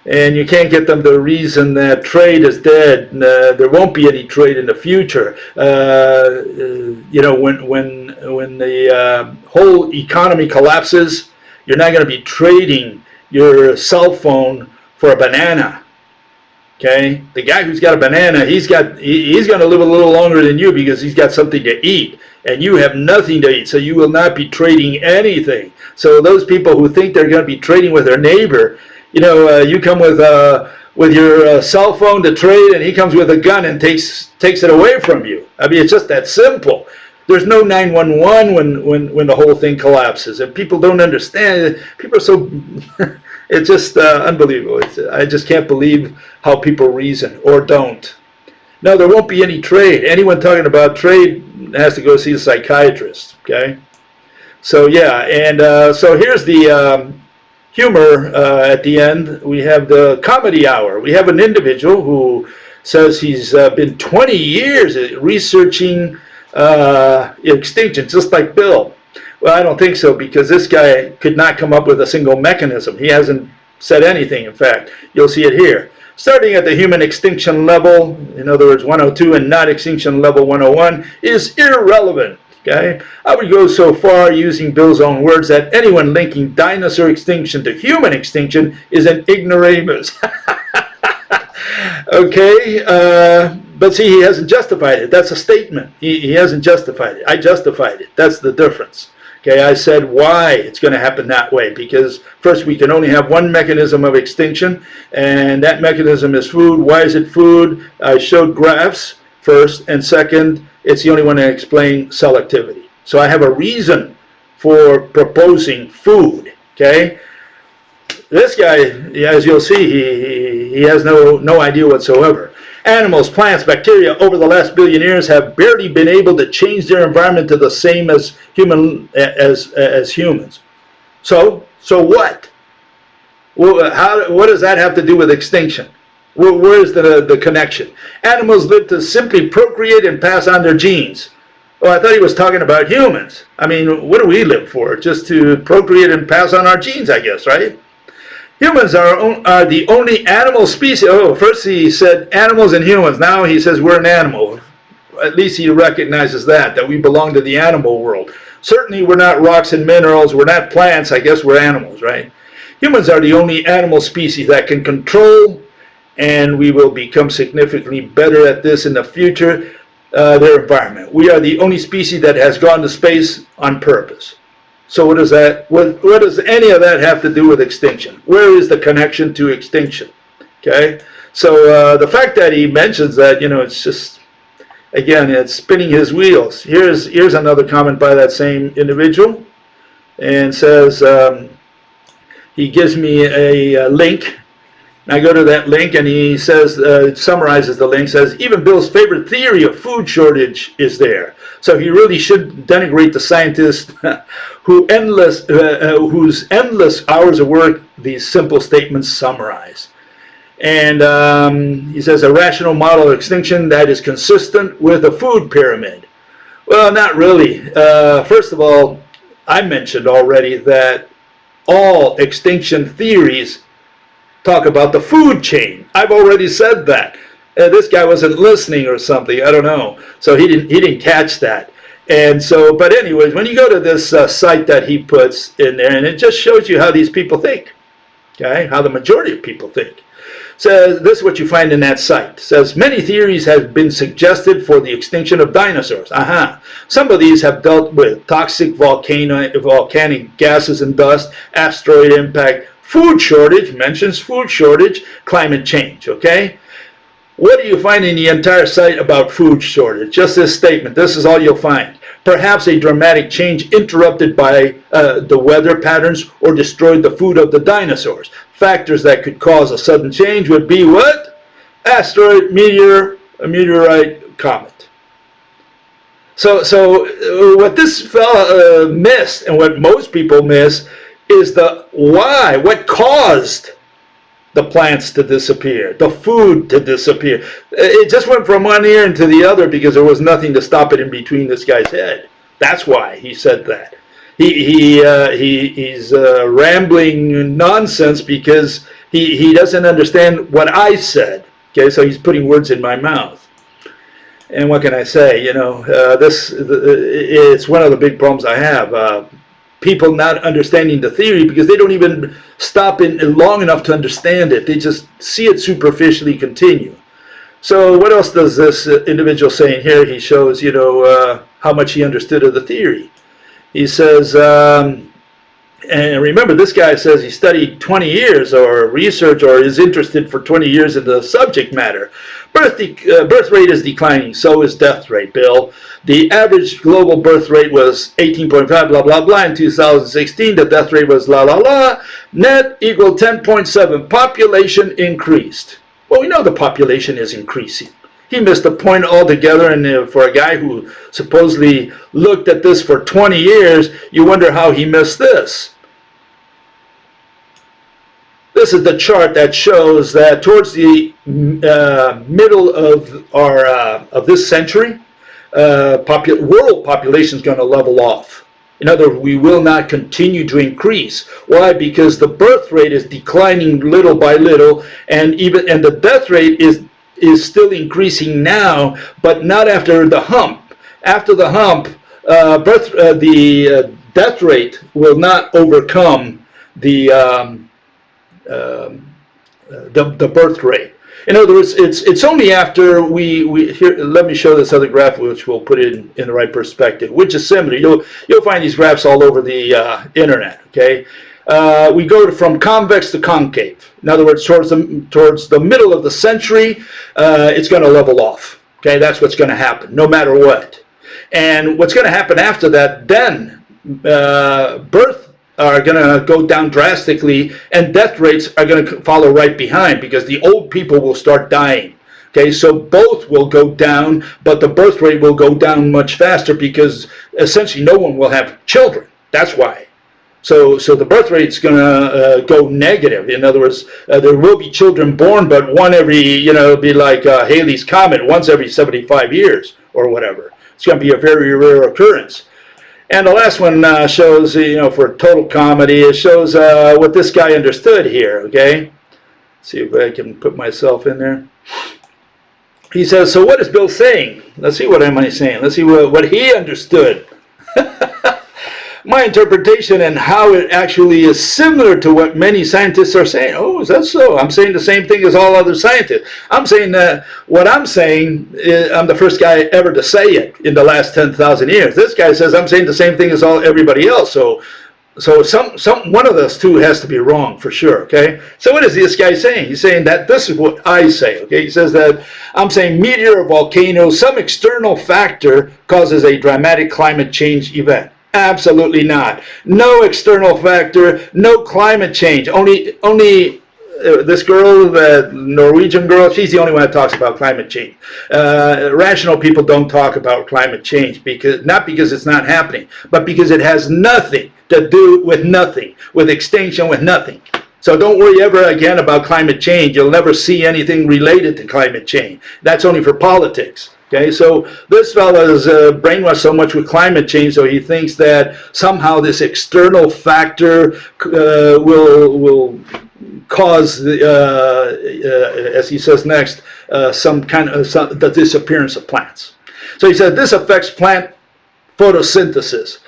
And you can't get them to reason that trade is dead. There won't be any trade in the future. When the whole economy collapses, you're not going to be trading your cell phone for a banana. Okay, the guy who's got a banana, he's going to live a little longer than you because he's got something to eat, and you have nothing to eat, so you will not be trading anything. So those people who think they're going to be trading with their neighbor, you come with your cell phone to trade, and he comes with a gun and takes it away from you. I mean, it's just that simple. There's no 911 when the whole thing collapses, and people don't understand. People are so it's just unbelievable. I just can't believe how people reason or don't. No, there won't be any trade. Anyone talking about trade has to go see a psychiatrist. Okay, so yeah, and so here's the humor at the end. We have the comedy hour. We have an individual who says he's been 20 years researching extinction, just like Bill. Well, I don't think so, because this guy could not come up with a single mechanism. He hasn't said anything, in fact. You'll see it here. Starting at the human extinction level, in other words 102, and not extinction level 101, is irrelevant. Okay? I would go so far, using Bill's own words, that anyone linking dinosaur extinction to human extinction is an ignoramus. Okay, but see, he hasn't justified it. That's a statement. He hasn't justified it. I justified it. That's the difference. Okay, I said why it's going to happen that way, because first, we can only have one mechanism of extinction, and that mechanism is food. Why is it food? I showed graphs first, and second, it's the only one that explains selectivity. So I have a reason for proposing food. Okay, this guy, as you'll see, he has no idea whatsoever. Animals, plants, bacteria over the last billion years have barely been able to change their environment to the same as humans. So what? What does that have to do with extinction? Where's the connection? Animals live to simply procreate and pass on their genes. Well, I thought he was talking about humans. I mean, what do we live for? Just to procreate and pass on our genes, I guess, right? Humans are the only animal species. Oh, first he said animals and humans. Now he says we're an animal. At least he recognizes that we belong to the animal world. Certainly we're not rocks and minerals. We're not plants. I guess we're animals, right? Humans are the only animal species that can control, and we will become significantly better at this in the future, their environment. We are the only species that has gone to space on purpose. So what does any of that have to do with extinction? Where is the connection to extinction? Okay, so the fact that he mentions that, it's just, again, it's spinning his wheels. Here's another comment by that same individual, and says he gives me a link. I go to that link, and he says, summarizes the link, says, even Bill's favorite theory of food shortage is there. So he really should denigrate the scientist whose endless hours of work these simple statements summarize. And he says, a rational model of extinction that is consistent with a food pyramid. Well, not really. First of all, I mentioned already that all extinction theories talk about the food chain. I've already said that. This guy wasn't listening or something. I don't know. So he didn't catch that. And so, but anyways, when you go to this site that he puts in there, and it just shows you how these people think, okay, how the majority of people think. So this is what you find in that site. It says, many theories have been suggested for the extinction of dinosaurs. Some of these have dealt with toxic volcanic gases and dust, asteroid impact, food shortage, mentions food shortage, climate change, okay? What do you find in the entire site about food shortage? Just this statement. This is all you'll find. Perhaps a dramatic change interrupted by the weather patterns or destroyed the food of the dinosaurs. Factors that could cause a sudden change would be what? Asteroid, meteor, a meteorite, comet. So what this fella missed, and what most people miss, is the why. What caused the plants to disappear, the food to disappear? It just went from one ear into the other because there was nothing to stop it in between this guy's head. That's why he said that. He's rambling nonsense because he doesn't understand what I said. Okay, so he's putting words in my mouth. And what can I say? You know, it's one of the big problems I have. People not understanding the theory because they don't even stop in long enough to understand it. They just see it superficially continue. So what else does this individual say in here? He shows, you know, how much he understood of the theory. He says, and remember, this guy says he studied 20 years or research or is interested for 20 years in the subject matter. Birth rate is declining, so is death rate, Bill. The average global birth rate was 18.5, blah, blah, blah. In 2016, the death rate was la, la, la. Net equal 10.7. Population increased. Well, we know the population is increasing. He missed the point altogether, and for a guy who supposedly looked at this for 20 years, you wonder how he missed this. This is the chart that shows that towards the middle of this century, world population is going to level off. In other words, we will not continue to increase. Why? Because the birth rate is declining little by little, and the death rate is still increasing now, but not after the hump. After the hump, the death rate will not overcome the birth rate. In other words, it's only after we here. Let me show this other graph, which will put it in the right perspective, which is similar. You'll find these graphs all over the internet. Okay, we go from convex to concave. In other words, towards the middle of the century, it's going to level off. Okay, that's what's going to happen, no matter what. And what's going to happen after that? Then birth are going to go down drastically, and death rates are going to follow right behind because the old people will start dying. Okay, so both will go down, but the birth rate will go down much faster because essentially no one will have children. That's why. So the birth rate is going to go negative. In other words, there will be children born, but one every, it'll be like Halley's Comet, once every 75 years or whatever. It's going to be a very rare occurrence. And the last one shows, for total comedy, it shows what this guy understood here, okay? Let's see if I can put myself in there. He says, so what is Bill saying? Let's see, what am I saying? Let's see what he understood. My interpretation and how it actually is similar to what many scientists are saying. Oh, is that so? I'm saying the same thing as all other scientists. I'm saying that what I'm saying, I'm the first guy ever to say it in the last 10,000 years. This guy says I'm saying the same thing as everybody else. So one of those two has to be wrong for sure, okay? So what is this guy saying? He's saying that this is what I say, okay? He says that I'm saying meteor or volcano, some external factor causes a dramatic climate change event. Absolutely not. No external factor, no climate change. Only this girl, the Norwegian girl, she's the only one that talks about climate change. Rational people don't talk about climate change, not because it's not happening, but because it has nothing to do with nothing, with extinction, with nothing. So don't worry ever again about climate change. You'll never see anything related to climate change. That's only for politics. Okay, so this fellow is brainwashed so much with climate change, so he thinks that somehow this external factor will cause, as he says next, the disappearance of plants. So he said this affects plant photosynthesis.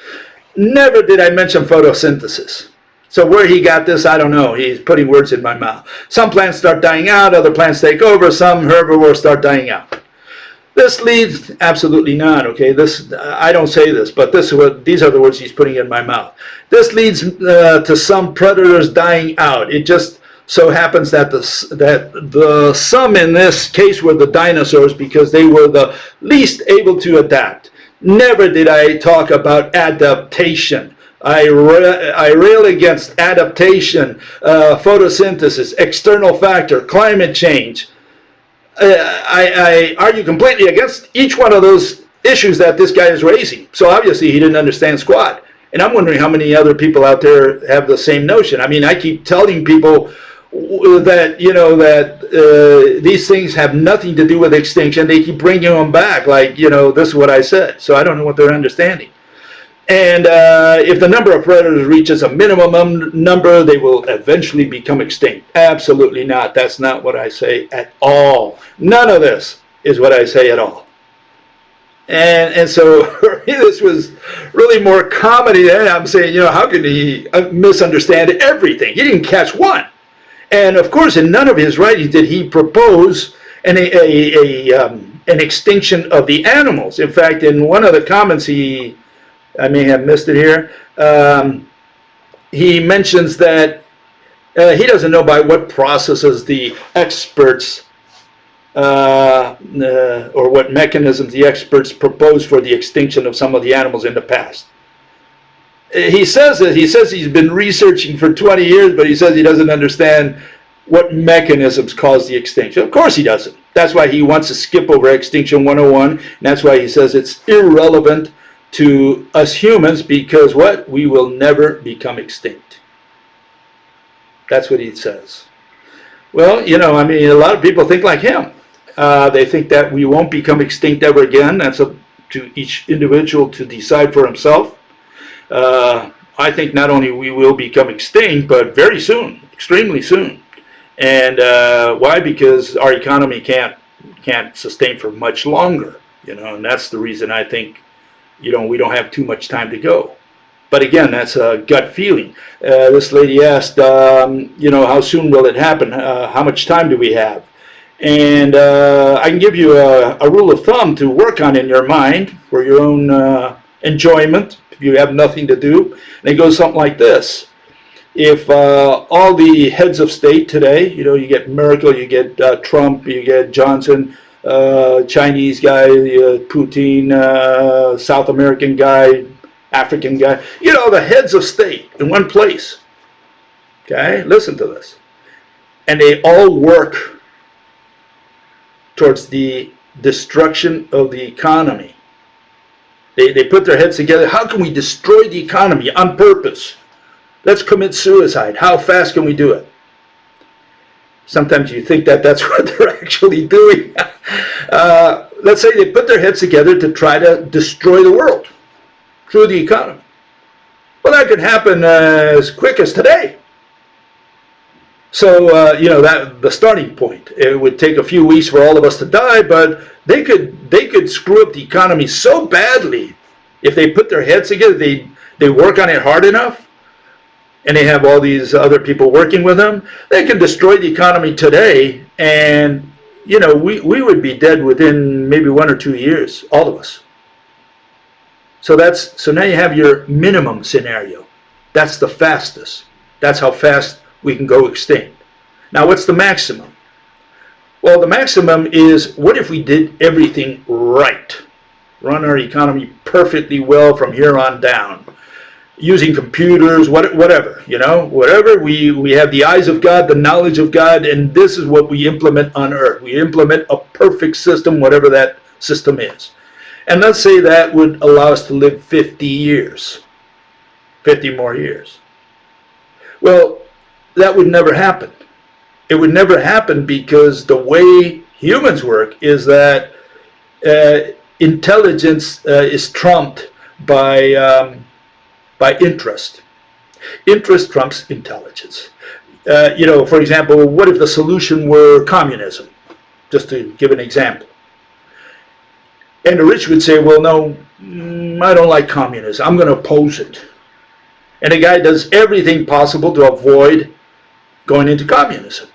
Never did I mention photosynthesis. So where he got this, I don't know. He's putting words in my mouth. Some plants start dying out, other plants take over, some herbivores start dying out. This leads, absolutely not, okay? This, I don't say this, but this is what, these are the words he's putting in my mouth. This leads to some predators dying out. It just so happens that the some in this case were the dinosaurs because they were the least able to adapt. Never did I talk about adaptation. I rail against adaptation, photosynthesis, external factor, climate change. I argue completely against each one of those issues that this guy is raising. So obviously he didn't understand squat. And I'm wondering how many other people out there have the same notion. I mean, I keep telling people that, you know, that these things have nothing to do with extinction. They keep bringing them back like, you know, this is what I said. So I don't know what they're understanding. And if the number of predators reaches a minimum number, they will eventually become extinct. Absolutely not. That's not what I say at all. None of this is what I say at all. And so this was really more comedy than I'm saying, you know, how could he misunderstand everything? He didn't catch one. And of course, in none of his writings did he propose an extinction of the animals. In fact, in one of the comments, I may have missed it here, he mentions that he doesn't know by what processes the experts or what mechanisms the experts propose for the extinction of some of the animals in the past. He says that he's been researching for 20 years, but he says he doesn't understand what mechanisms cause the extinction. Of course he doesn't. That's why he wants to skip over Extinction 101, and that's why he says it's irrelevant to us humans because what? We will never become extinct. That's what he says. Well, you know, I mean, a lot of people think like him. They think that we won't become extinct ever again. That's up to each individual to decide for himself. I think not only we will become extinct, but very soon, extremely soon. And why? Because our economy can't sustain for much longer. You know, and that's the reason I think, you know, we don't have too much time to go. But again, that's a gut feeling. This lady asked, you know, how soon will it happen? How much time do we have? And I can give you a rule of thumb to work on in your mind for your own enjoyment if you have nothing to do. And it goes something like this. If all the heads of state today, you know, you get Merkel, you get Trump, you get Johnson, Chinese guy, Putin, South American guy, African guy, you know, the heads of state in one place. Okay, listen to this. And they all work towards the destruction of the economy. They put their heads together. How can we destroy the economy on purpose? Let's commit suicide. How fast can we do it? Sometimes you think that that's what they're actually doing. Let's say they put their heads together to try to destroy the world through the economy. Well, that could happen as quick as today. So, you know, that the starting point. It would take a few weeks for all of us to die, but they could screw up the economy so badly if they put their heads together, they work on it hard enough, and they have all these other people working with them, they can destroy the economy today, and, you know, we would be dead within maybe 1 or 2 years, all of us. So now you have your minimum scenario. That's the fastest. That's how fast we can go extinct. Now, what's the maximum? Well, the maximum is, what if we did everything right? Run our economy perfectly well from here on down, using computers, whatever, you know, whatever. We have the eyes of God, the knowledge of God, and this is what we implement on earth. We implement a perfect system, whatever that system is. And let's say that would allow us to live 50 years, 50 more years. Well, that would never happen. It would never happen because the way humans work is that intelligence is trumped by interest. Interest trumps intelligence. You know, for example, what if the solution were communism? Just to give an example. And the rich would say, well, no, I don't like communism. I'm going to oppose it. And the guy does everything possible to avoid going into communism.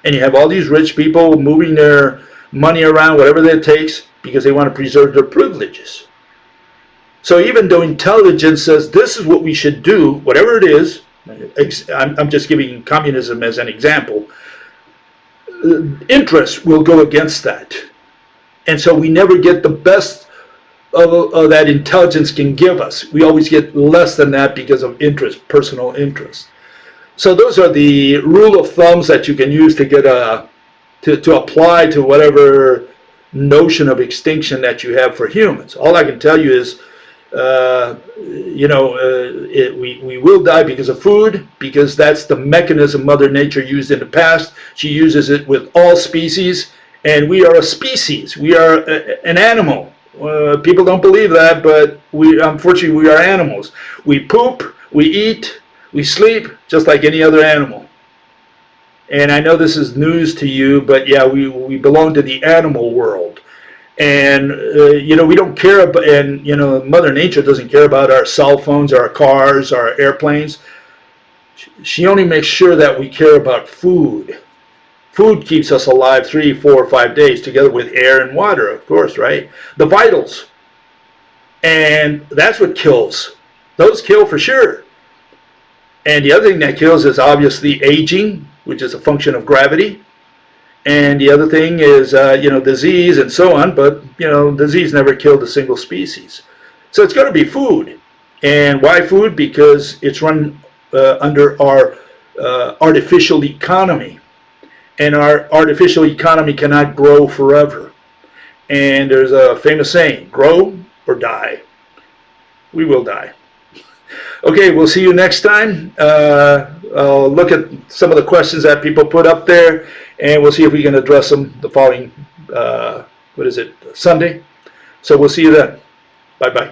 And you have all these rich people moving their money around, whatever it takes, because they want to preserve their privileges. So even though intelligence says this is what we should do, whatever it is, I'm just giving communism as an example, interest will go against that. And so we never get the best of that intelligence can give us. We always get less than that because of interest, personal interest. So those are the rule of thumbs that you can use to get to apply to whatever notion of extinction that you have for humans. All I can tell you is, we will die because of food, because that's the mechanism Mother Nature used in the past. She uses it with all species, and we are a species. We are an animal. People don't believe that, but unfortunately, we are animals. We poop, we eat, we sleep, just like any other animal. And I know this is news to you, but yeah, we belong to the animal world. And, we don't care about, and, Mother Nature doesn't care about our cell phones, our cars, our airplanes. She only makes sure that we care about food. Food keeps us alive 3, 4, 5 days, together with air and water, of course, right? The vitals. And that's what kills. Those kill for sure. And the other thing that kills is obviously aging, which is a function of gravity. And the other thing is, disease and so on. But, disease never killed a single species. So it's got to be food. And why food? Because it's run under our artificial economy. And our artificial economy cannot grow forever. And there's a famous saying, grow or die. We will die. Okay, we'll see you next time. I'll look at some of the questions that people put up there, and we'll see if we can address them the following, Sunday. So we'll see you then. Bye-bye.